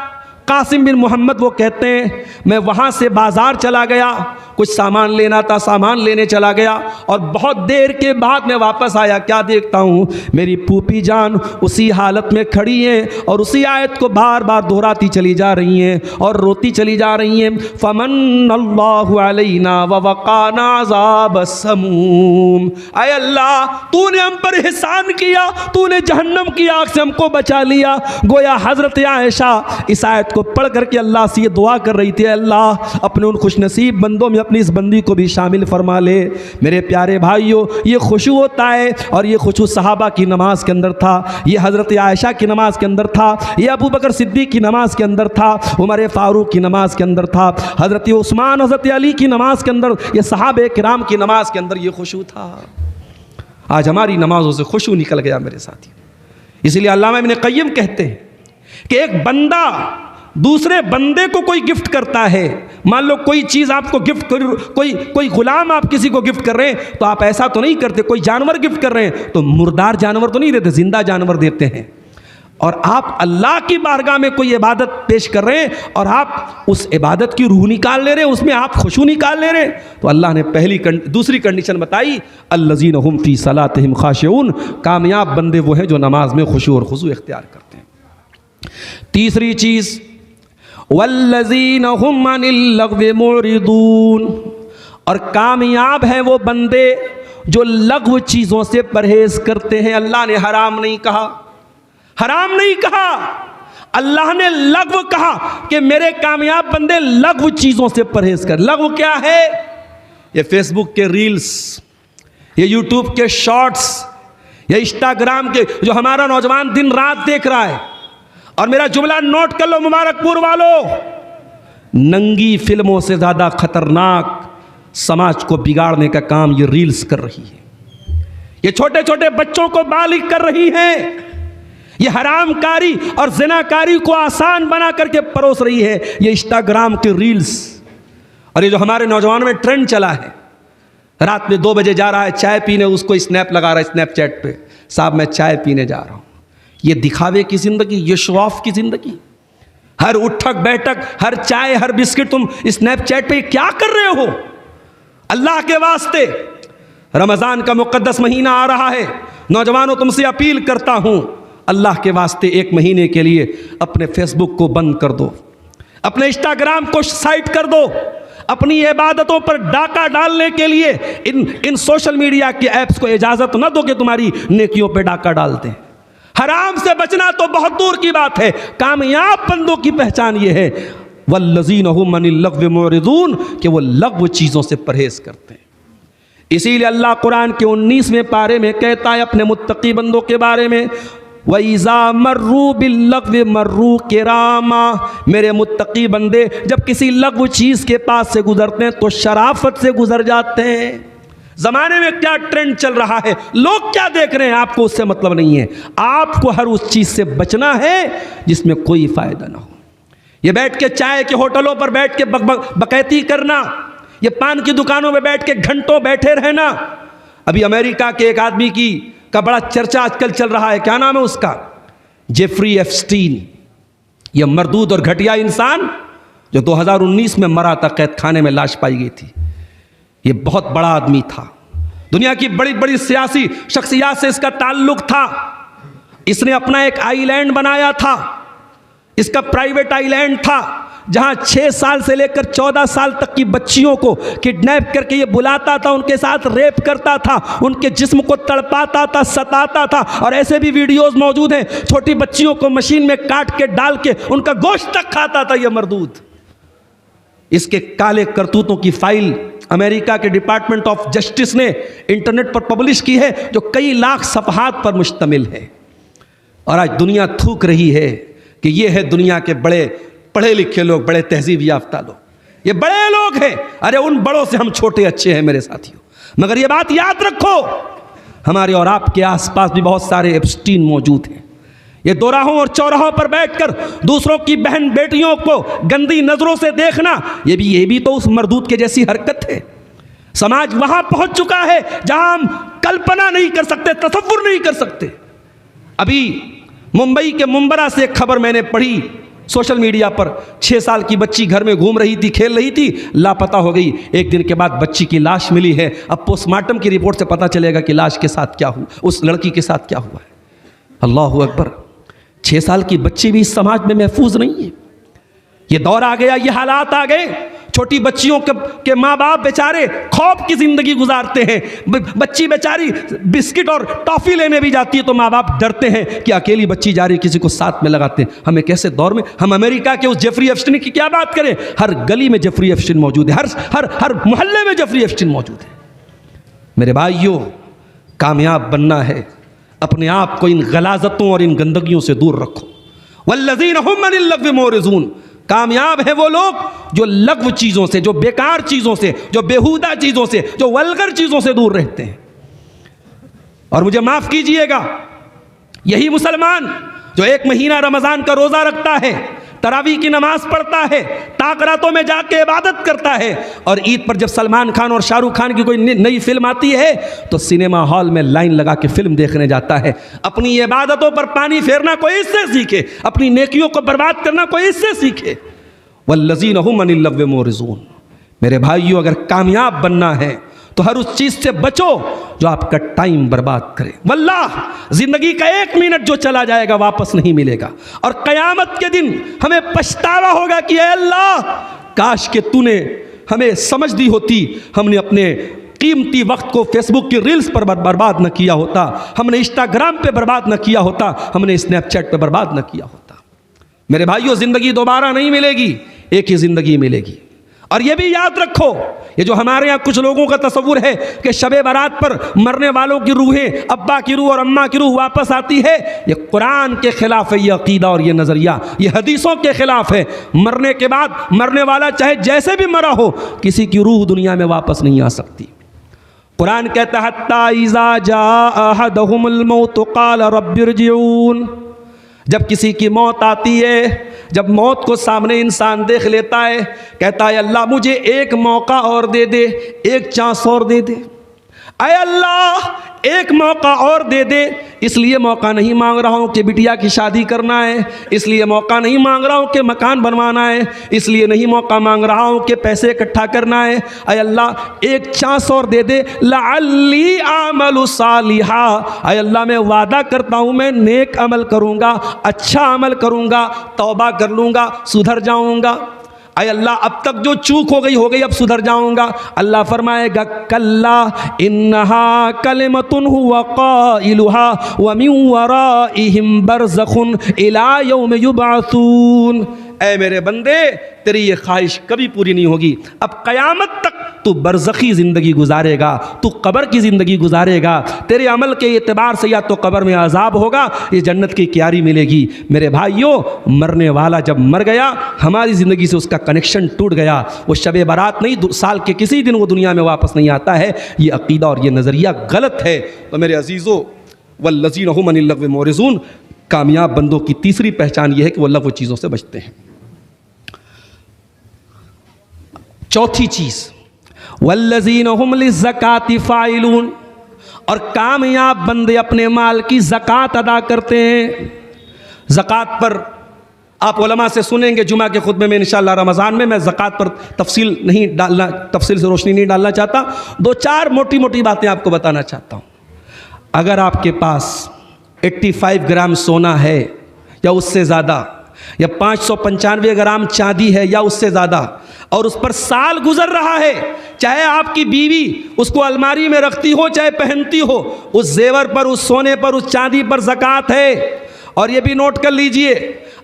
कासिम बिन मोहम्मद वो कहते हैं मैं वहाँ से बाज़ार चला गया, कुछ सामान लेना था, सामान लेने चला गया और बहुत देर के बाद मैं वापस आया, क्या देखता हूँ मेरी फूफी जान उसी हालत में खड़ी हैं और उसी आयत को बार बार दोहराती चली जा रही हैं और रोती चली जा रही हैं। फ़मन्नल्लाहु अलैना व वक़ाना अज़ाबस्समूम। आय अल्लाह, तूने हम पर एहसान किया, तूने जहन्नम की आग से हमको बचा लिया। गोया हज़रत आयशा इस आयत को को पढ़ करके अल्लाह से ये दुआ कर रही थी, अल्लाह अपने उन खुशनसीब बंदों में अपनी इस बंदी को भी शामिल फरमा ले। मेरे प्यारे भाइयों, ये खुशू होता है और ये खुशू सहाबा की नमाज के अंदर था, ये हज़रत आयशा की नमाज के अंदर था, ये अबू बकर सिद्दीक़ की नमाज के अंदर था, उमर फारूक की नमाज के अंदर था, हज़रत उस्मान हज़रत अली की नमाज के अंदर, ये सहाबे किराम की नमाज के अंदर ये खुशू था। आज हमारी नमाजों से खुशू निकल गया मेरे साथी। इसलिए अल्लामा इब्न क़य्यिम कहते हैं कि एक बंदा दूसरे बंदे को कोई गिफ्ट करता है, मान लो कोई चीज़ आपको गिफ्ट कर, कोई गुलाम आप किसी को गिफ्ट कर रहे हैं, तो आप ऐसा तो नहीं करते, कोई जानवर गिफ्ट कर रहे हैं तो मुर्दार जानवर तो नहीं देते, जिंदा जानवर देते हैं। और आप अल्लाह की बारगाह में कोई इबादत पेश कर रहे हैं और आप उस इबादत की रूह निकाल ले रहे हैं, उसमें आप खुशू निकाल ले रहे हैं, तो अल्लाह ने दूसरी कंडीशन बताई, अल्लज़ीना हुम फ़ी सलातिहिम ख़ाशिऊन, कामयाब बंदे वो हैं जो नमाज में खुशू और खुज़ू इख्तियार करते हैं। तीसरी चीज़, वल्लज़ीना हुम अनिल लग़्वि मुअरिदून, और कामयाब हैं वो बंदे जो लग़्व चीज़ों से परहेज़ करते हैं। अल्लाह ने हराम नहीं कहा, हराम नहीं कहा, अल्लाह ने लग़्व कहा कि मेरे कामयाब बंदे लग़्व चीज़ों से परहेज़ कर। लग़्व क्या है? ये फेसबुक के रील्स, ये यूट्यूब के शॉर्ट्स, ये इंस्टाग्राम के जो हमारा नौजवान दिन रात देख रहा है। और मेरा जुमला नोट कर लो मुबारकपुर वालों, नंगी फिल्मों से ज़्यादा खतरनाक समाज को बिगाड़ने का काम ये रील्स कर रही है। ये छोटे छोटे बच्चों को बालिग कर रही है, ये हरामकारी और ज़िनाकारी को आसान बना करके परोस रही है ये इंस्टाग्राम के रील्स। और ये जो हमारे नौजवानों में ट्रेंड चला है, रात में 2 बजे जा रहा है चाय पीने, उसको स्नैप लगा रहा है स्नैपचैट पे, साहब मैं चाय पीने जा रहा हूँ। ये दिखावे की ज़िंदगी, ये शो ऑफ की ज़िंदगी, हर उठक बैठक, हर चाय, हर बिस्किट तुम स्नैपचैट पे क्या कर रहे हो? अल्लाह के वास्ते, रमज़ान का मुक़द्दस महीना आ रहा है, नौजवानों तुमसे अपील करता हूँ, अल्लाह के वास्ते 1 महीने के लिए अपने फेसबुक को बंद कर दो, अपने इंस्टाग्राम को साइड कर दो, अपनी इबादतों पर डाका डालने के लिए इन सोशल मीडिया के ऐप्स को इजाज़त न दो कि तुम्हारी नेकियों पे डाका डालते हैं। हराम से बचना तो बहुत दूर की बात है, कामयाब बंदों की पहचान ये है, वल्लज़ीना हुम अनिल लग़्वि मुअरिदून, कि वो लग़्व चीज़ों से परहेज करते हैं। इसीलिए अल्लाह कुरान के 19वें पारे में कहता है अपने मुत्तकी बंदों के बारे में, वइज़ा मर्रू बिल्लग़्वि मर्रू किरामा, मेरे मुत्तकी बंदे जब किसी लग़्व चीज़ के पास से गुजरते हैं तो शराफत से गुजर जाते हैं। ज़माने में क्या ट्रेंड चल रहा है, लोग क्या देख रहे हैं, आपको उससे मतलब नहीं है। आपको हर उस चीज़ से बचना है जिसमें कोई फ़ायदा ना हो। ये बैठ के चाय के होटलों पर बैठ के बकैती करना, ये पान की दुकानों में बैठ के घंटों बैठे रहना। अभी अमेरिका के एक आदमी का बड़ा चर्चा आजकल चल रहा है, क्या नाम है उसका? Jeffrey Epstein. यह मरदूद और घटिया इंसान जो 2019 में मरा था, कैद खाने में लाश पाई गई थी। ये बहुत बड़ा आदमी था, दुनिया की बड़ी बड़ी सियासी शख्सियत से इसका ताल्लुक था। इसने अपना एक आइलैंड बनाया था, इसका प्राइवेट आइलैंड था, जहां 6 साल से लेकर 14 साल तक की बच्चियों को किडनैप करके ये बुलाता था, उनके साथ रेप करता था, उनके जिस्म को तड़पाता था, सताता था। और ऐसे भी वीडियोस मौजूद हैं, छोटी बच्चियों को मशीन में काट के डाल के उनका गोश्त तक खाता था यह मरदूद। इसके काले करतूतों की फाइल अमेरिका के डिपार्टमेंट ऑफ जस्टिस ने इंटरनेट पर पब्लिश की है, जो कई लाख सफ़हात पर मुश्तमिल है। और आज दुनिया थूक रही है कि ये है दुनिया के बड़े पढ़े लिखे लोग, बड़े तहजीब याफ्ता लोग, ये बड़े लोग हैं। अरे उन बड़ों से हम छोटे अच्छे हैं मेरे साथियों। मगर ये बात याद रखो, हमारे और आपके आसपास भी बहुत सारे एप्स्टीन मौजूद हैं। ये दोराहों और चौराहों पर बैठकर दूसरों की बहन बेटियों को गंदी नज़रों से देखना, ये भी तो उस मरदूद के जैसी हरकत है। समाज वहां पहुंच चुका है जहां हम कल्पना नहीं कर सकते, तसव्वुर नहीं कर सकते। अभी मुंबई के मुंबरा से एक खबर मैंने पढ़ी सोशल मीडिया पर, 6 साल की बच्ची घर में घूम रही थी, खेल रही थी, लापता हो गई। 1 दिन के बाद बच्ची की लाश मिली है। अब पोस्टमार्टम की रिपोर्ट से पता चलेगा कि लाश के साथ क्या हुआ, उस लड़की के साथ क्या हुआ है। अल्लाहु अकबर। 6 साल की बच्ची भी इस समाज में महफूज नहीं है। ये दौर आ गया, ये हालात आ गए। छोटी बच्चियों के माँ बाप बेचारे खौफ की ज़िंदगी गुजारते हैं। बच्ची बेचारी बिस्किट और टॉफ़ी लेने भी जाती है तो माँ बाप डरते हैं कि अकेली बच्ची जा रही, किसी को साथ में लगाते हैं। हमें कैसे दौर में, हम अमेरिका के उस जेफरी एप्स्टीन की क्या बात करें, हर गली में जेफरी एप्स्टीन मौजूद है, हर मोहल्ले में जेफरी एप्स्टीन मौजूद है। मेरे भाइयों, कामयाब बनना है, अपने आप को इन गलाजतों और इन गंदगियों से दूर रखो। वल्लज़ीन हुम अनिल लग़्व मोरिज़ून, कामयाब है वो लोग जो लग़्व चीज़ों से, जो बेकार चीज़ों से, जो बेहुदा चीज़ों से, जो वल्गर चीज़ों से दूर रहते हैं। और मुझे माफ़ कीजिएगा, यही मुसलमान जो 1 महीना रमज़ान का रोज़ा रखता है, तरावी की नमाज पढ़ता है, ताकरातों में जाके इबादत करता है, और ईद पर जब सलमान खान और शाहरुख खान की कोई नई फिल्म आती है तो सिनेमा हॉल में लाइन लगा के फिल्म देखने जाता है। अपनी इबादतों पर पानी फेरना कोई इससे सीखे, अपनी नेकियों को बर्बाद करना कोई इससे सीखे। वल्लज़ीन हुम अनिल लग़्व मोरिज़ून। मेरे भाइयों, अगर कामयाब बनना है तो हर उस चीज़ से बचो जो आपका टाइम बर्बाद करे। वल्लाह, ज़िंदगी का 1 मिनट जो चला जाएगा वापस नहीं मिलेगा, और क़यामत के दिन हमें पछतावा होगा कि ऐ अल्लाह, काश के तूने हमें समझ दी होती, हमने अपने कीमती वक्त को फेसबुक की रील्स पर बर्बाद न किया होता, हमने इंस्टाग्राम पे बर्बाद न किया होता, हमने स्नैपचैट पे बर्बाद न किया होता। मेरे भाइयों, ज़िंदगी दोबारा नहीं मिलेगी, एक ही ज़िंदगी मिलेगी। और ये भी याद रखो, ये जो हमारे यहाँ कुछ लोगों का तसव्वुर है कि शबे बारात पर मरने वालों की रूहें, अब्बा की रूह और अम्मा की रूह वापस आती है, ये कुरान के खिलाफ है, ये अकीदा और ये नज़रिया, ये हदीसों के खिलाफ है। मरने के बाद मरने वाला चाहे जैसे भी मरा हो, किसी की रूह दुनिया में वापस नहीं आ सकती। कुरान कहता है हत्ता इज़ा जाअ अहदहुमुल मौत क़ाल रब्बिरजिऊन, जब किसी की मौत आती है, जब मौत को सामने इंसान देख लेता है, कहता है अल्लाह मुझे एक मौका और दे दे, एक चांस और दे दे, अय अल्लाह एक मौका और दे दे। इसलिए मौका नहीं मांग रहा हूँ कि बिटिया की शादी करना है, इसलिए मौका नहीं मांग रहा हूँ कि मकान बनवाना है, इसलिए नहीं मौका मांग रहा हूँ कि पैसे इकट्ठा करना है। अय अल्लाह एक चांस और दे दे, लअल्ली आमलु सालिहा, अय अल्लाह मैं वादा करता हूँ मैं नेक अमल करूँगा, अच्छा अमल करूँगा, तौबा कर लूँगा, सुधर जाऊँगा। अय अल्लाह अब तक जो चूक हो गई अब सुधर जाऊंगा। अल्लाह फरमाएगा कल्ला इन्नहा कलिमतुन हुवा क़ाइलुहा व मिन वराइहिम बरज़खुन इला यौम युबअसून। ऐ मेरे बंदे, तेरी ये ख्वाहिश कभी पूरी नहीं होगी। अब क़यामत तक तू बरज़खी ज़िंदगी गुजारेगा, तू कब्र की ज़िंदगी गुजारेगा। तेरे अमल के एतबार से या तो कब्र में अज़ाब होगा, ये जन्नत की क्यारी मिलेगी। मेरे भाइयों, मरने वाला जब मर गया, हमारी ज़िंदगी से उसका कनेक्शन टूट गया। वो शब बारात नहीं, साल के किसी दिन वो दुनिया में वापस नहीं आता है। ये अक़ीदा और ये नज़रिया गलत है। तो मेरे अज़ीज़ों, वल्लज़ीन हुम अनिल लग़्व मोरिज़ून, कामयाब बंदों की तीसरी पहचान ये है कि वो लग़्व चीज़ों से बचते हैं। चौथी चीज़, वल्लज़ीन हुम लिज़्ज़काति फ़ाइलून, और कामयाब बंदे अपने माल की ज़कात अदा करते हैं। ज़कात पर आप उलमा से सुनेंगे जुमा के खुतबे में इंशाअल्लाह रमज़ान में। मैं ज़कात पर तफसील से रोशनी नहीं डालना चाहता, 2-4 मोटी मोटी बातें आपको बताना चाहता हूँ। अगर आपके पास 85 ग्राम सोना है या उससे ज़्यादा, या 595 ग्राम चांदी है या उससे ज़्यादा, और उस पर साल गुजर रहा है, चाहे आपकी बीवी उसको अलमारी में रखती हो चाहे पहनती हो, उस जेवर पर, उस सोने पर, उस चांदी पर ज़कात है। और ये भी नोट कर लीजिए,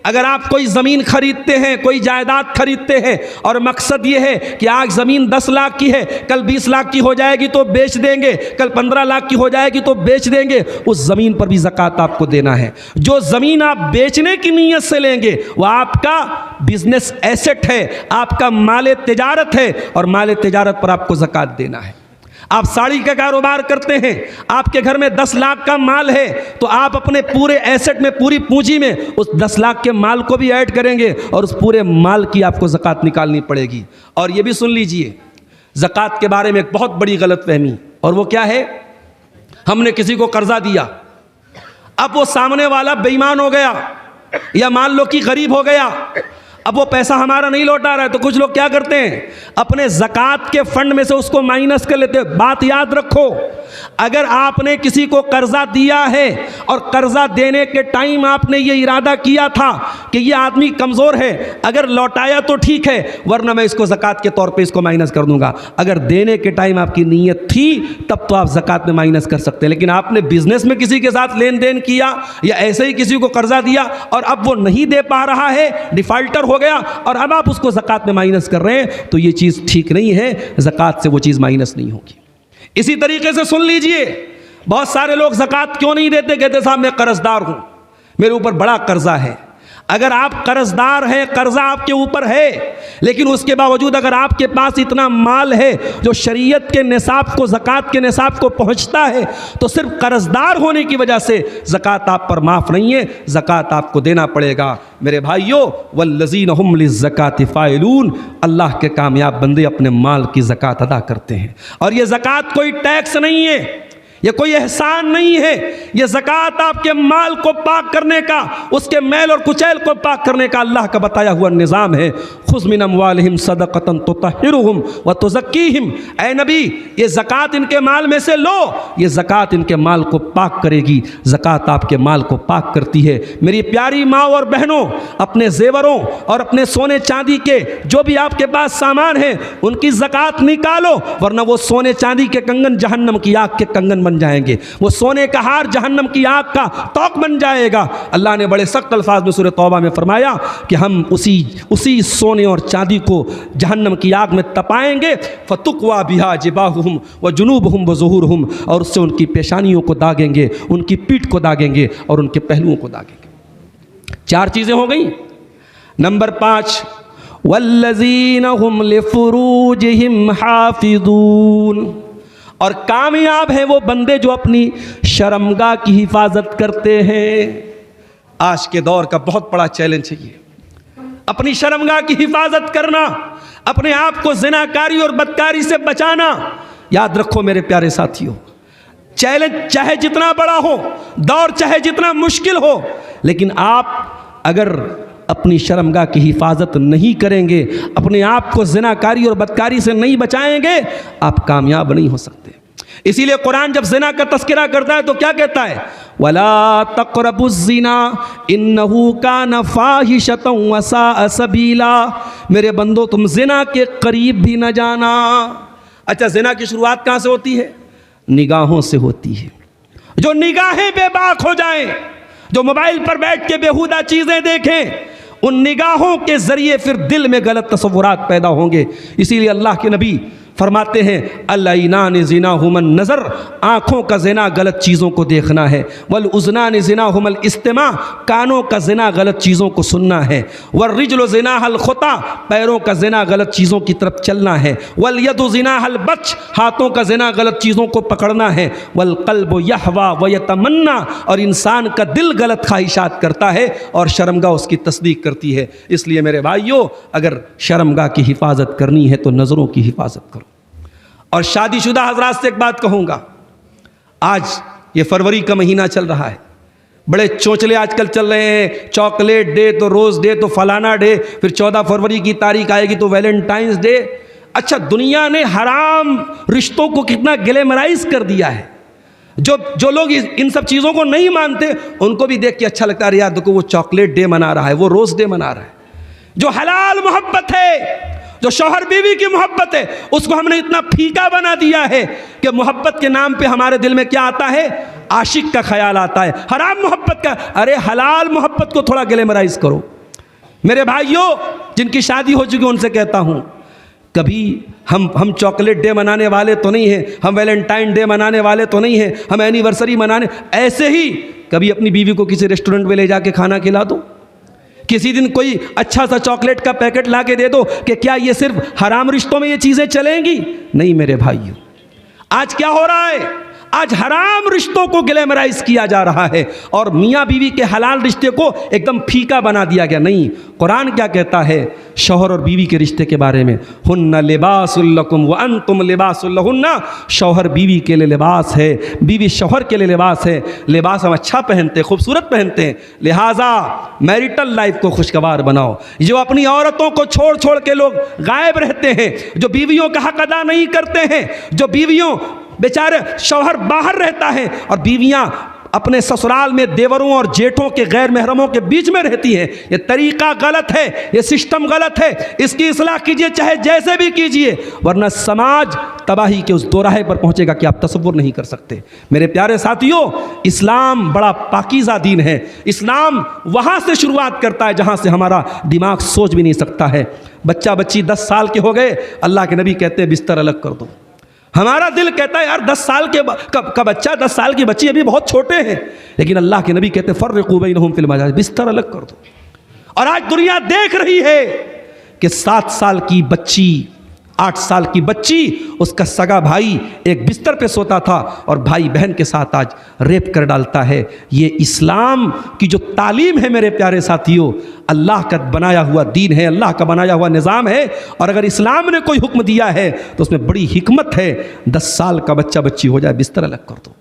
अगर आप कोई ज़मीन खरीदते हैं, कोई जायदाद खरीदते हैं, और मकसद ये है कि आज ज़मीन 10 लाख की है, कल 20 लाख की हो जाएगी तो बेच देंगे, कल 15 लाख की हो जाएगी तो बेच देंगे, उस ज़मीन पर भी ज़कात आपको देना है। जो ज़मीन आप बेचने की नीयत से लेंगे वह आपका बिजनेस एसेट है, आपका माल तिजारत है, और माल तिजारत पर आपको ज़कात देना है। आप साड़ी का कारोबार करते हैं, आपके घर में 10 लाख का माल है, तो आप अपने पूरे एसेट में, पूरी पूंजी में उस 10 लाख के माल को भी ऐड करेंगे, और उस पूरे माल की आपको ज़कात निकालनी पड़ेगी। और ये भी सुन लीजिए, ज़कात के बारे में एक बहुत बड़ी गलतफहमी, और वो क्या है, हमने किसी को कर्जा दिया, अब वो सामने वाला बेईमान हो गया, या मान लो कि गरीब हो गया, अब वो पैसा हमारा नहीं लौटा रहा है, तो कुछ लोग क्या करते हैं, अपने ज़कात के फंड में से उसको माइनस कर लेते हैं। बात याद रखो, अगर आपने किसी को कर्जा दिया है और कर्जा देने के टाइम आपने ये इरादा किया था कि ये आदमी कमज़ोर है, अगर लौटाया तो ठीक है, वरना मैं इसको ज़कात के तौर पे इसको माइनस कर दूंगा। अगर देने के टाइम आपकी नीयत थी तब तो आप ज़कात में माइनस कर सकते हैं, लेकिन आपने बिजनेस में किसी के साथ लेन देन किया या ऐसे ही किसी को कर्जा दिया और अब वो नहीं दे पा रहा है, डिफ़ाल्टर हो गया और अब आप उसको ज़कात में माइनस कर रहे हैं, तो ये चीज़ ठीक नहीं है, ज़कात से वो चीज़ माइनस नहीं होगी। इसी तरीके से सुन लीजिए, बहुत सारे लोग ज़कात क्यों नहीं देते, कहते साहब मैं कर्जदार हूं, मेरे ऊपर बड़ा कर्जा है। अगर आप कर्जदार हैं, कर्जा आपके ऊपर है, लेकिन उसके बावजूद अगर आपके पास इतना माल है जो शरीयत के निसाब को, ज़कात के निसाब को पहुंचता है, तो सिर्फ कर्जदार होने की वजह से ज़कात आप पर माफ़ नहीं है, ज़कात आपको देना पड़ेगा। मेरे भाइयों, वल्लज़ीन हुम लिज़्ज़काति फ़ाइलून, अल्लाह के कामयाब बंदे अपने माल की ज़कात अदा करते हैं। और ये ज़कात कोई टैक्स नहीं है, ये कोई एहसान नहीं है, ये ज़कात आपके माल को पाक करने का, उसके मैल और कुचैल को पाक करने का अल्लाह का बताया हुआ निज़ाम है। खुज़ मिन अम्वालिहिम सदक़तन तुतहिरुहुम व तुज़क्कीहिम, ऐ नबी ये ज़कात इनके माल में से लो, ये ज़कात इनके माल को पाक करेगी। ज़कात आपके माल को पाक करती है। मेरी प्यारी माँ और बहनों, अपने जेवरों और अपने सोने चांदी के जो भी आपके पास सामान है उनकी ज़कात निकालो, वरना वो सोने चांदी के कंगन जहन्नम की आग के कंगन बन जाएंगे, वो सोने का हार जहन्नम की आग का तोक बन जाएगा। अल्लाह ने बड़े सख्त अल्फाज में सूरह तौबा में फरमाया कि हम उसी सोने और चांदी को जहन्नम की आग में तपाएंगे। फतुक्वा बिहा जिबाहुहुम व जुनूबहुम व ज़ुहूरुहुम, और उससे उनकी पेशानियों को दागेंगे, उनकी पीठ को दागेंगे और उनके पहलुओं को दागेंगे। 4 चीज़ें हो गई। नंबर 5, वल्लज़ीना हुम लिफ़ुरूजिहिम हाफ़िज़ून, और कामयाब है वो बंदे जो अपनी शर्मगाह की हिफाजत करते हैं। आज के दौर का बहुत बड़ा चैलेंज है ये, अपनी शर्मगाह की हिफाजत करना, अपने आप को ज़िनाकारी और बदकारी से बचाना। याद रखो मेरे प्यारे साथियों, चैलेंज चाहे जितना बड़ा हो, दौर चाहे जितना मुश्किल हो, लेकिन आप अगर अपनी शर्मगाह की हिफाजत नहीं करेंगे, अपने आप को ज़िनाकारी और बदकारी से नहीं बचाएंगे, आप कामयाब नहीं हो सकते। इसीलिए कुरान जब ज़िना का तस्करा करता है तो क्या कहता है, वला तक़रबुज़्ज़िना इन्नहु कान फ़ाहिशतन व साअ सबीला, मेरे बंदो तुम ज़िना के करीब भी न जाना। अच्छा, ज़िना की शुरुआत कहाँ से होती है? निगाहों से होती है। जो निगाहें बेबाक हो जाएं, जो मोबाइल पर बैठ के बेहुदा चीज़ें देखें, उन निगाहों के ज़रिए फिर दिल में गलत तसव्वुरात पैदा होंगे। इसीलिए अल्लाह के नबी फरमाते हैं, अल-ऐनान ज़िनाहुमन नज़र, आँखों का ज़िना गलत चीज़ों को देखना है। वल उज़नान ज़िनाहुमल इस्तिमा, कानों का ज़िना गलत चीज़ों को सुनना है। वल रिजलु ज़िनाहल खुता, पैरों का ज़िना गलत चीज़ों की तरफ चलना है। वल यदु ज़िनाहल बच, हाथों का ज़िना गलत चीज़ों को पकड़ना है। वल क़ल्बु यहवा व यतमन्ना, और इंसान का दिल गलत ख्वाहिशात करता है और शर्मगाह उसकी तस्दीक करती है। इसलिए मेरे भाइयों, अगर शर्मगाह की हिफाजत करनी है तो नज़रों की हिफाजत करो। और शादीशुदा हजरात से एक बात कहूँगा, आज ये फरवरी का महीना चल रहा है, बड़े चोंचले आजकल चल रहे हैं, चॉकलेट डे तो रोज़ डे तो फलाना डे, फिर 14 फरवरी की तारीख आएगी तो वैलेंटाइंस डे। अच्छा, दुनिया ने हराम रिश्तों को कितना ग्लैमराइज कर दिया है। जो लोग इन सब चीज़ों को नहीं मानते उनको भी देख के अच्छा लगता है, यार देखो वो चॉकलेट डे मना रहा है, वो रोज़ डे मना रहा है। जो हलाल मोहब्बत है, जो शौहर बीवी की मोहब्बत है, उसको हमने इतना फीका बना दिया है कि मोहब्बत के नाम पे हमारे दिल में क्या आता है? आशिक का ख्याल आता है, हराम मोहब्बत का। अरे हलाल मोहब्बत को थोड़ा ग्लैमराइज करो। मेरे भाइयों, जिनकी शादी हो चुकी उनसे कहता हूँ, कभी हम चॉकलेट डे मनाने वाले तो नहीं हैं, हम वैलेंटाइन डे मनाने वाले तो नहीं हैं, हम एनिवर्सरी मनाने, ऐसे ही कभी अपनी बीवी को किसी रेस्टोरेंट में ले जाके खाना खिला दो, किसी दिन कोई अच्छा सा चॉकलेट का पैकेट ला के दे दो। कि क्या ये सिर्फ हराम रिश्तों में ये चीज़ें चलेंगी? नहीं मेरे भाइयों, आज क्या हो रहा है? आज हराम रिश्तों को ग्लैमराइज किया जा रहा है और मियाँ बीवी के हलाल रिश्ते को एकदम फीका बना दिया गया। नहीं, कुरान क्या कहता है शौहर और बीवी के रिश्ते के बारे में? हुन्ना लिबासुल लकुम व अंतुम लिबासुल लहुन्ना, शौहर बीवी के लिए लिबास है, बीवी शौहर के लिए लिबास है। लिबास हम अच्छा पहनते हैं, खूबसूरत पहनते हैं, लिहाजा मैरिटल लाइफ को खुशगवार बनाओ। जो अपनी औरतों को छोड़ छोड़ के लोग गायब रहते हैं, जो बीवियों का हक अदा नहीं करते हैं, जो बीवियों बेचारे शौहर बाहर रहता है और बीवियां अपने ससुराल में देवरों और जेठों के गैर महरमों के बीच में रहती हैं। ये तरीका गलत है, ये सिस्टम गलत है, इसकी इस्लाह कीजिए चाहे जैसे भी कीजिए, वरना समाज तबाही के उस दोराहे पर पहुंचेगा कि आप तसव्वुर नहीं कर सकते। मेरे प्यारे साथियों, इस्लाम बड़ा पाकीज़ा दीन है। इस्लाम वहाँ से शुरुआत करता है जहाँ से हमारा दिमाग सोच भी नहीं सकता है। बच्चा बच्ची 10 साल के हो गए, अल्लाह के नबी कहते हैं बिस्तर अलग कर दो। हमारा दिल कहता है यार 10 साल का बच्चा, 10 साल की बच्ची अभी बहुत छोटे हैं, लेकिन अल्लाह के नबी कहते हैं फर्रिक़ू बैनहुम फिल मजाजिज़, बिस्तर अलग कर दो। और आज दुनिया देख रही है कि 7 साल की बच्ची, 8 साल की बच्ची, उसका सगा भाई एक बिस्तर पे सोता था और भाई बहन के साथ आज रेप कर डालता है। ये इस्लाम की जो तालीम है मेरे प्यारे साथियों, अल्लाह का बनाया हुआ दीन है, अल्लाह का बनाया हुआ निज़ाम है। और अगर इस्लाम ने कोई हुक्म दिया है तो उसमें बड़ी हिकमत है। 10 साल का बच्चा बच्ची हो जाए, बिस्तर अलग कर दो।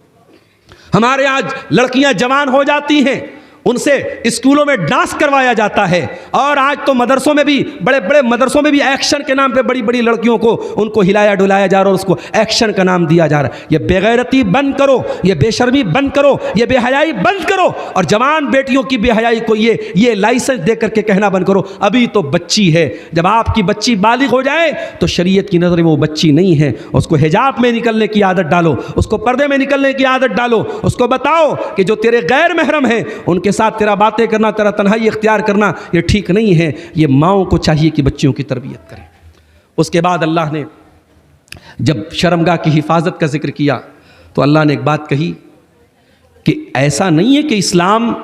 हमारे आज लड़कियां जवान हो जाती हैं, उनसे स्कूलों में डांस करवाया जाता है। और आज तो मदरसों में भी, बड़े बड़े मदरसों में भी एक्शन के नाम पे बड़ी बड़ी लड़कियों को उनको हिलाया डुलाया जा रहा है और उसको एक्शन का नाम दिया जा रहा है। ये बेगैरती बंद करो, ये बेशर्मी बंद करो, ये बेहयाई बंद करो। और जवान बेटियों की बेहयाई को ये लाइसेंस दे करके कहना बंद करो, अभी तो बच्ची है। जब आपकी बच्ची बालिग हो जाए तो शरीयत की नज़र में वो बच्ची नहीं है, उसको हिजाब में निकलने की आदत डालो, उसको पर्दे में निकलने की आदत डालो। उसको बताओ कि जो तेरे गैर महरम हैं उनके साथ तेरा बातें करना, तेरा तन्हाई इख्तियार करना ये ठीक नहीं है। ये माओं को चाहिए कि बच्चियों की तरबियत करें। उसके बाद अल्लाह ने जब शर्मगाह की हिफाजत का जिक्र किया तो अल्लाह ने एक बात कही कि ऐसा नहीं है कि इस्लाम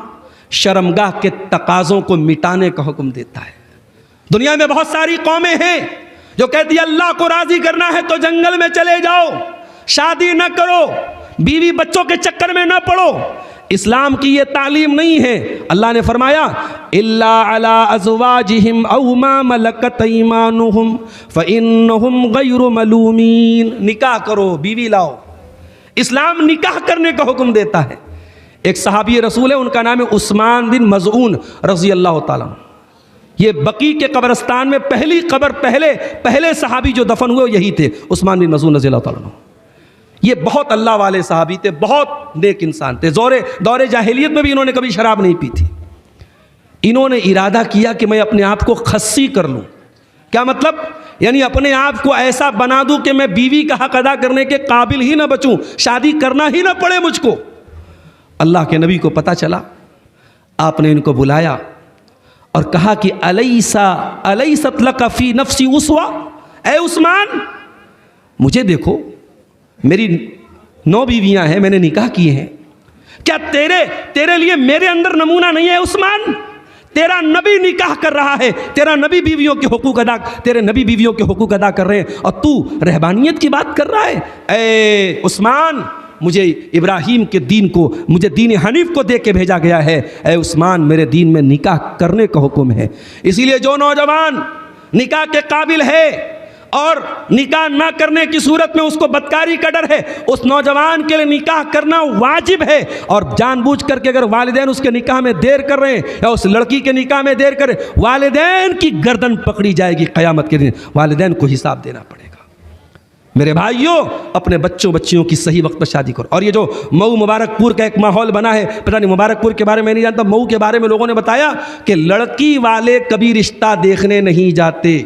शर्मगाह के तकाज़ों को मिटाने का हुक्म देता है। दुनिया में बहुत सारी कौमें हैं जो कहती है अल्लाह को राज़ी करना है तो जंगल में चले जाओ, शादी न करो, बीवी बच्चों के चक्कर में न पड़ो। इस्लाम की ये तालीम नहीं है। अल्लाह ने फरमाया इल्ला अला अज़वाजिहिम औ मा मलकत ऐमानुहुम फ़इन्नहुम गैरु मलूमीन। निकाह करो, बीवी लाओ। इस्लाम निकाह करने का हुक्म देता है। एक सहाबी रसूल है, उनका नाम है उस्मान बिन मज़ऊन रज़ी अल्लाह ताला। ये बकी के कब्रिस्तान में पहली कब्र, पहले सहाबी जो दफन हुए यही थे, उस्मान बिन मज़ऊन रज़ी अल्लाह ताला। ये बहुत अल्लाह वाले सहाबी थे, बहुत नेक इंसान थे। दौरे जाहिलियत में भी इन्होंने कभी शराब नहीं पी थी। इन्होंने इरादा किया कि मैं अपने आप को खस्सी कर लूँ। क्या मतलब? यानी अपने आप को ऐसा बना दूँ कि मैं बीवी का हक अदा करने के काबिल ही ना बचूँ, शादी करना ही ना पड़े मुझको। अल्लाह के नबी को पता चला, आपने इनको बुलाया और कहा कि अलैसत लका फी नफ्सी उसवा, ऐ उस्मान मुझे देखो, मेरी 9 बीवियां हैं, मैंने निकाह किए हैं, क्या तेरे लिए मेरे अंदर नमूना नहीं है उस्मान? तेरा नबी निकाह कर रहा है, तेरा नबी बीवियों के हुकूक अदा, तेरे नबी बीवियों के हुकूक अदा कर रहे हैं और तू रहबानियत की बात कर रहा है। ए उस्मान, मुझे इब्राहीम के दीन को, मुझे दीन हनीफ को दे के भेजा गया है। ए उस्मान, मेरे दीन में निकाह करने का हुक्म है। इसीलिए जो नौजवान निकाह के काबिल है और निकाह ना करने की सूरत में उसको बदकारी का डर है, उस नौजवान के लिए निकाह करना वाजिब है। और जानबूझ करके अगर वालिदैन उसके निकाह में देर कर रहे हैं या उस लड़की के निकाह में देर करें, वालिदैन की गर्दन पकड़ी जाएगी क़यामत के दिन, वालिदैन को हिसाब देना पड़ेगा। मेरे भाइयों, अपने बच्चियों की सही वक्त पर शादी करो। और ये जो मऊ मुबारकपुर का एक माहौल बना है, पता नहीं मुबारकपुर के बारे में नहीं जानता, मऊ के बारे में लोगों ने बताया कि लड़की वाले कभी रिश्ता देखने नहीं जाते।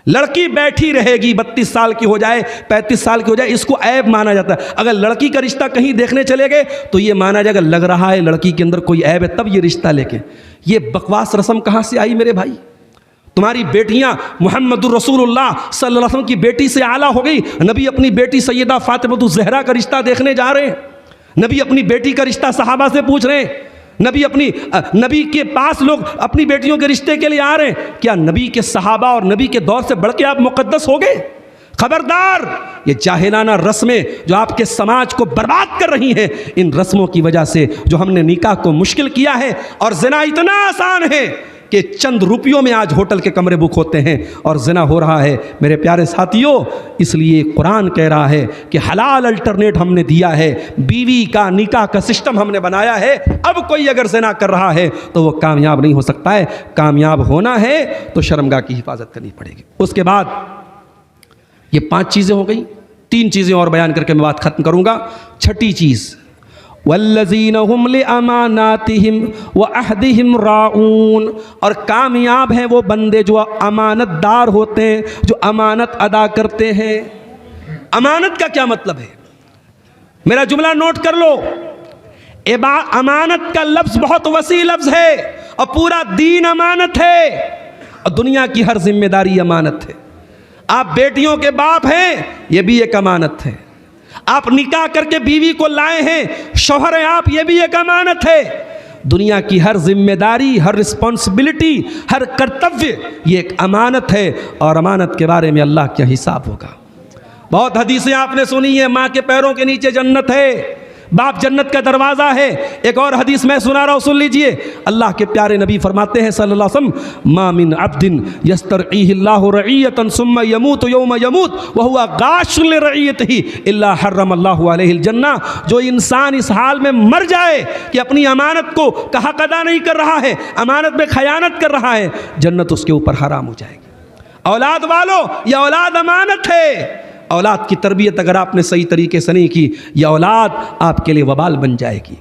लड़की बैठी रहेगी, 32 साल की हो जाए, 35 साल की हो जाए, इसको ऐब माना जाता है। अगर लड़की का रिश्ता कहीं देखने चले गए तो ये माना जाएगा लग रहा है लड़की के अंदर कोई ऐब है, तब ये रिश्ता लेके। ये बकवास रस्म कहाँ से आई मेरे भाई? तुम्हारी बेटियां मुहम्मदुर रसूलुल्लाह सल्लल्लाहु अलैहि वसल्लम की बेटी से आला हो गई। नबी अपनी बेटी सैयदा फातिमा ज़हरा का रिश्ता देखने जा रहे हैं। नबी अपनी बेटी का रिश्ता सहाबा से पूछ रहे हैं। नबी के पास लोग अपनी बेटियों के रिश्ते के लिए आ रहे हैं। क्या नबी के सहाबा और नबी के दौर से बढ़ के आप मुक़द्दस हो गए? खबरदार, ये जाहिलाना रस्में जो आपके समाज को बर्बाद कर रही हैं, इन रस्मों की वजह से जो हमने निकाह को मुश्किल किया है। और ज़िना इतना आसान है कि चंद रुपयों में आज होटल के कमरे बुक होते हैं और ज़िना हो रहा है। मेरे प्यारे साथियों, इसलिए कुरान कह रहा है कि हलाल अल्टरनेट हमने दिया है, बीवी का निकाह का सिस्टम हमने बनाया है। अब कोई अगर ज़िना कर रहा है तो वो कामयाब नहीं हो सकता है। कामयाब होना है तो शर्मगाह की हिफाजत करनी पड़ेगी। उसके बाद ये 5 चीज़ें हो गई, 3 चीज़ें और बयान करके मैं बात ख़त्म करूँगा। छठी चीज़, वल्लज़ीन हुम लिअमानातिहिम व अहदिहिम राऊन, और कामयाब हैं वो बंदे जो अमानतदार होते हैं, जो अमानत अदा करते हैं। अमानत का क्या मतलब है? मेरा जुमला नोट कर लो। अमानत का लफ्ज़ बहुत वसी लफ्ज़ है और पूरा दीन अमानत है और दुनिया की हर जिम्मेदारी अमानत है। आप बेटियों के बाप हैं, ये भी एक अमानत है। आप निकाह करके बीवी को लाए हैं, शौहर हैं आप, ये भी एक अमानत है। दुनिया की हर जिम्मेदारी, हर रिस्पॉन्सिबिलिटी, हर कर्तव्य, ये एक अमानत है और अमानत के बारे में अल्लाह का हिसाब होगा। बहुत हदीसें आपने सुनी है, माँ के पैरों के नीचे जन्नत है, बाप जन्नत का दरवाज़ा है। एक और हदीस मैं सुना रहा हूँ, सुन लीजिए। अल्लाह के प्यारे नबी फरमाते हैं सल्लल्लाहु अलैहि वसल्लम, मा मिन अब्दिन यस्तरईहिल्लाहु रईयतन सुम्मा यमूतु यौमा यमूत व हुवा गाशिन लिरईयतिही इल्ला हर्रमल्लाहु अलैहिल जन्नह। जो इंसान इस हाल में मर जाए कि अपनी अमानत को का हक अदा नहीं कर रहा है, अमानत में खयानत कर रहा है, जन्नत उसके ऊपर हराम हो जाएगी। औलाद वालों, यह औलाद अमानत है। औलाद की तरबियत अगर आपने सही तरीके से नहीं की, यह औलाद आपके लिए वबाल बन जाएगी।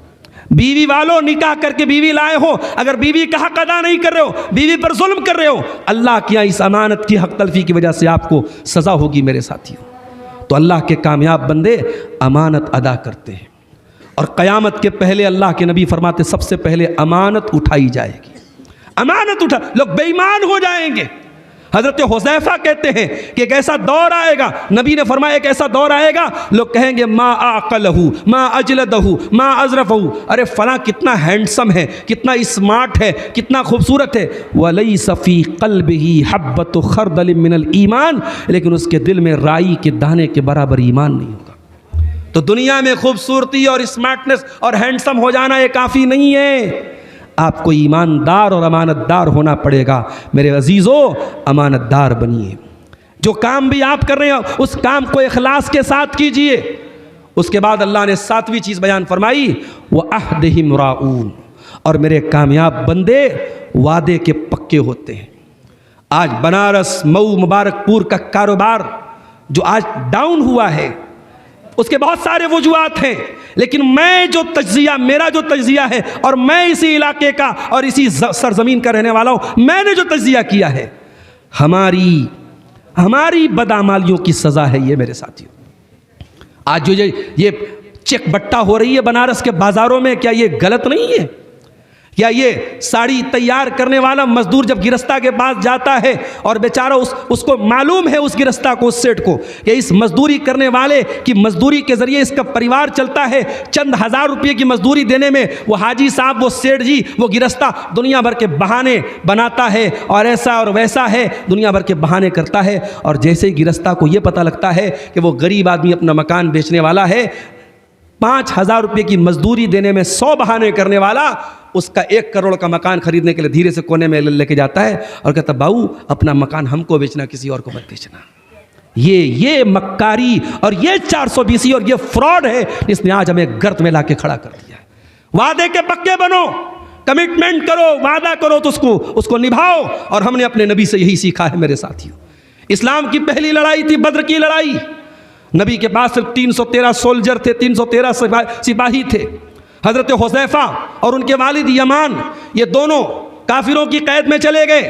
बीवी वालों, निकाह करके बीवी लाए हो, अगर बीवी का हक अदा नहीं कर रहे हो, बीवी पर जुल्म कर रहे हो, अल्लाह की इस अमानत की हक तलफी की वजह से आपको सज़ा होगी मेरे साथियों। तो अल्लाह के कामयाब बंदे अमानत अदा करते हैं और क़यामत के पहले अल्लाह के नबी फरमाते सबसे पहले अमानत उठाई जाएगी। अमानत उठा, लोग बेईमान हो जाएंगे। हज़रत हुज़ैफ़ा कहते हैं कि एक ऐसा दौर आएगा, नबी ने फरमाया एक ऐसा दौर आएगा, लोग कहेंगे मा आक़लहू मा अजलदहू मा अज़रफ़हू, अरे फ़लाँ कितना हैंडसम है, कितना स्मार्ट है, कितना खूबसूरत है। वलैसा फ़ी क़ल्बिही हब्बतु ख़रदलिन मिनल ईमान, लेकिन उसके दिल में राई के दाने के बराबर ईमान नहीं होगा। तो दुनिया में खूबसूरती और स्मार्टनेस और हैंडसम हो जाना ये काफ़ी नहीं है। आपको ईमानदार और अमानतदार होना पड़ेगा। मेरे अजीज़ों, अमानतदार बनिए। जो काम भी आप कर रहे हैं उस काम को इखलास के साथ कीजिए। उसके बाद अल्लाह ने 7वीं चीज़ बयान फरमाई, व अहदिहिम राऊन, और मेरे कामयाब बंदे वादे के पक्के होते हैं। आज बनारस, मऊ, मुबारकपुर का कारोबार जो आज डाउन हुआ है, उसके बहुत सारे वजूहात हैं, लेकिन मैं जो तज्जिया, मेरा जो तज्जिया है, और मैं इसी इलाके का और इसी सरजमीन का रहने वाला हूँ, मैंने जो तज्जिया किया है, हमारी बदआमालियों की सज़ा है ये मेरे साथियों। आज जो ये चेक बट्टा हो रही है बनारस के बाज़ारों में, क्या ये गलत नहीं है? क्या ये साड़ी तैयार करने वाला मजदूर जब गिरस्ता के पास जाता है और बेचारा उसको मालूम है, उस गिरस्ता को, उस सेठ को, कि इस मजदूरी करने वाले की मजदूरी के ज़रिए इसका परिवार चलता है, चंद हज़ार रुपये की मजदूरी देने में वो हाजी साहब, वो सेठ जी, वो गिरस्ता दुनिया भर के बहाने बनाता है और ऐसा और वैसा है, दुनिया भर के बहाने करता है। और जैसे ही गिरस्ता को ये पता लगता है कि वो गरीब आदमी अपना मकान बेचने वाला है, 5,000 रुपये की मजदूरी देने में 100 बहाने करने वाला उसका 1 करोड़ का मकान खरीदने के लिए धीरे से कोने में लेके जाता है और कहता, बाबू अपना मकान हमको बेचना, किसी और को मत बेचना। ये मक्कारी और ये 420 और ये फ्रॉड है, इसने आज हमें गर्त में लाके खड़ा कर दिया है। वादे के पक्के बनो, कमिटमेंट करो, वादा करो तो उसको निभाओ। और हमने अपने नबी से यही सीखा है मेरे साथियों। इस्लाम की पहली लड़ाई थी बद्र की लड़ाई। नबी के पास सिर्फ 313 सोल्जर थे, 313 सिपाही थे। हज़रत हुज़ैफ़ा और उनके वालिद यमान, ये दोनों काफिरों की कैद में चले गए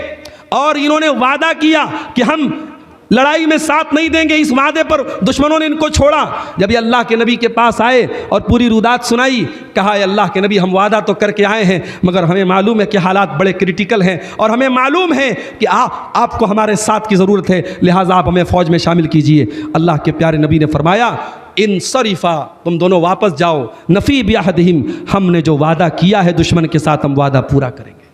और इन्होंने वादा किया कि हम लड़ाई में साथ नहीं देंगे। इस वादे पर दुश्मनों ने इनको छोड़ा। जब ये अल्लाह के नबी के पास आए और पूरी रुदात सुनाई, कहा अल्लाह के नबी, हम वादा तो करके आए हैं, मगर हमें मालूम है कि हालात बड़े क्रिटिकल हैं और हमें मालूम है कि आपको हमारे साथ की ज़रूरत है, लिहाजा आप हमें फ़ौज में शामिल कीजिए। अल्लाह के प्यारे नबी ने फरमाया, इन सरीफ़ा, तुम दोनों वापस जाओ, नफ़ी बिअहदिहिम, हमने जो वादा किया है दुश्मन के साथ हम वादा पूरा करेंगे।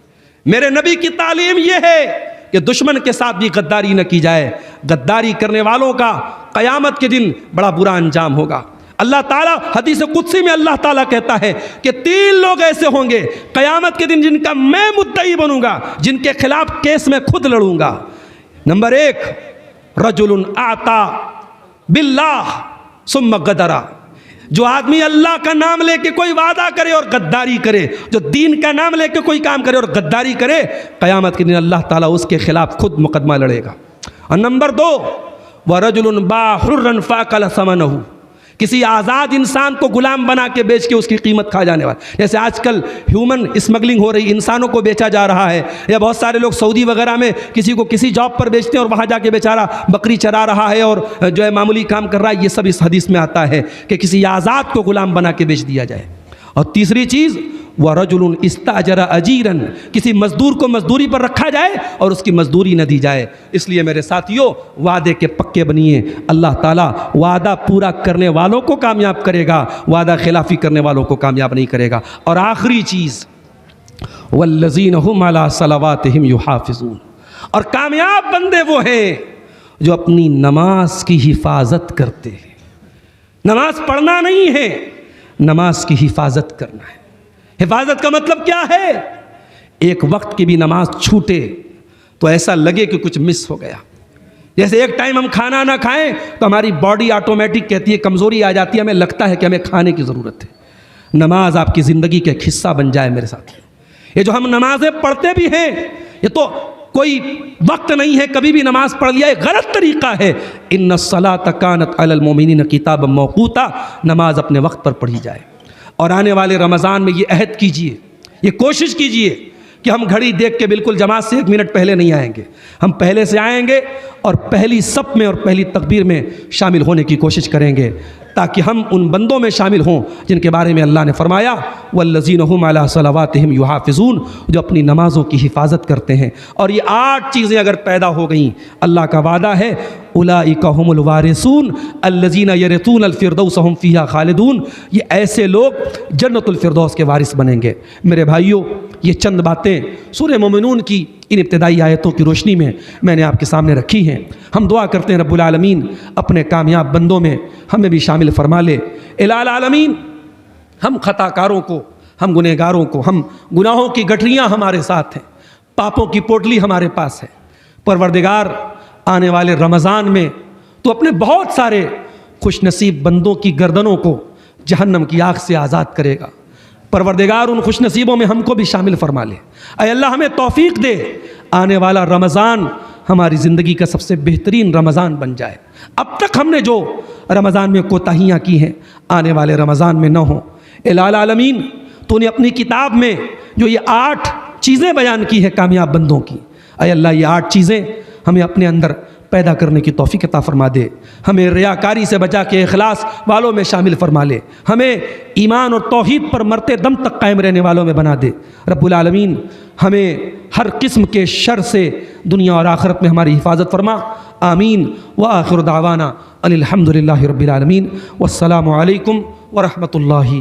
मेरे नबी की तालीम यह है कि दुश्मन के साथ भी गद्दारी न की जाए। गद्दारी करने वालों का क़यामत के दिन बड़ा बुरा अंजाम होगा। अल्लाह ताला हदीस कुदसी में अल्लाह ताला कहता है कि 3 लोग ऐसे होंगे क़यामत के दिन जिनका मैं मुद्दई बनूंगा, जिनके खिलाफ केस में खुद लड़ूंगा। नंबर 1, रजुलुन आता बिल्लाह सुम्मा गदरा, जो आदमी अल्लाह का नाम लेके कोई वादा करे और गद्दारी करे, जो दीन का नाम लेके कोई काम करे और गद्दारी करे, क़यामत के दिन अल्लाह ताला उसके खिलाफ खुद मुकदमा लड़ेगा। और नंबर 2, व रजुलुन बाहुर्रन फ़ाक़ल समनहु, किसी आज़ाद इंसान को गुलाम बना के बेच के उसकी कीमत खा जाने वाला। जैसे आजकल ह्यूमन स्मगलिंग हो रही, इंसानों को बेचा जा रहा है, या बहुत सारे लोग सऊदी वगैरह में किसी को किसी जॉब पर बेचते हैं और वहाँ जाके बेचारा बकरी चरा रहा है और जो है मामूली काम कर रहा है। ये सब इस हदीस में आता है कि किसी आज़ाद को गुलाम बना के बेच दिया जाए। और तीसरी चीज़, व रजुलुन इस्ताजरा अजीरन, किसी मजदूर को मजदूरी पर रखा जाए और उसकी मजदूरी न दी जाए। इसलिए मेरे साथियों, वादे के पक्के बनिए, अल्लाह ताला वादा पूरा करने वालों को कामयाब करेगा, वादा खिलाफी करने वालों को कामयाब नहीं करेगा। और आखिरी चीज़, वल्लज़ीन हुम अला सलावातिहिम युहाफ़िज़ून, और कामयाब बंदे वो हैं जो अपनी नमाज की हिफाजत करते हैं। नमाज पढ़ना नहीं है, नमाज की हिफाजत करना है। हिफाजत का मतलब क्या है? एक वक्त की भी नमाज छूटे तो ऐसा लगे कि कुछ मिस हो गया। जैसे एक टाइम हम खाना ना खाएं तो हमारी बॉडी ऑटोमेटिक कहती है, कमज़ोरी आ जाती है, हमें लगता है कि हमें खाने की ज़रूरत है। नमाज आपकी ज़िंदगी का एक हिस्सा बन जाए मेरे साथ। ये जो हम नमाज़ें पढ़ते भी हैं, ये तो कोई वक्त नहीं है कभी भी नमाज पढ़ लिया, एक गलत तरीका है। इन्ना सलात कानत अलल मोमिनीन किताबम मौक़ूता, नमाज अपने वक्त पर पढ़ी जाए। और आने वाले रमज़ान में ये अहद कीजिए, ये कोशिश कीजिए कि हम घड़ी देख के बिल्कुल जमात से 1 मिनट पहले नहीं आएंगे। हम पहले से आएंगे और पहली सफ में और पहली तकबीर में शामिल होने की कोशिश करेंगे, ताकि हम उन बंदों में शामिल हों जिनके बारे में अल्लाह ने फरमाया, वल्लज़ीन हुम अला सलावातिहिम युहाफ़िज़ून, जो अपनी नमाज़ों की हिफाजत करते हैं। और ये 8 चीज़ें अगर पैदा हो गईं, अल्लाह का वादा है, उलाइका हुमुल वारिसून अल्लज़ीना यरिसूनल फ़िरदौस हुम फ़ीहा ख़ालिदून, ये ऐसे लोग जन्नतुल फ़िरदौस के वारिस बनेंगे। मेरे भाइयों, ये चंद बातें सूरह मोमिनून की इन इब्तिदाई आयतों की रोशनी में मैंने आपके सामने रखी हैं। हम दुआ करते हैं रब्बुल आलमीन अपने कामयाब बंदों में हमें भी शामिल फरमा ले। इलाल आलमीन, हम खताकारों को, हम गुनहगारों को, हम गुनाहों की गठरियाँ हमारे साथ हैं, पापों की पोटली हमारे पास है। परवरदिगार, आने वाले रमज़ान में तो अपने बहुत सारे खुशनसीब बंदों की गर्दनों को जहन्नम की आग से आज़ाद करेगा। परवरदिगार, उन खुशनसीबों में हमको भी शामिल फरमा ले। ऐ अल्लाह, हमें तौफीक दे, आने वाला रमज़ान हमारी ज़िंदगी का सबसे बेहतरीन रमज़ान बन जाए। अब तक हमने जो रमज़ान में कोताहियाँ की हैं, आने वाले रमज़ान में न हो। इलाल आलमीन, तूने अपनी किताब में जो ये 8 चीज़ें बयान की है कामयाब बंदों की, ऐ अल्लाह, ये 8 चीज़ें हमें अपने अंदर पैदा करने की तौफीक अता फरमा दे। हमें रियाकारी से बचा के इखलास वालों में शामिल फरमा ले। हमें ईमान और तौहीद पर मरते दम तक कायम रहने वालों में बना दे। रब्बुल आलमीन, हमें हर किस्म के शर से दुनिया और आखिरत में हमारी हिफाजत फरमा। आमीन। व आखिर दावाना अनिल हम्दुलिल्लाहि रब्बिल आलमीन। वस्सलामु अलैकुम व रहमतुल्लाहि।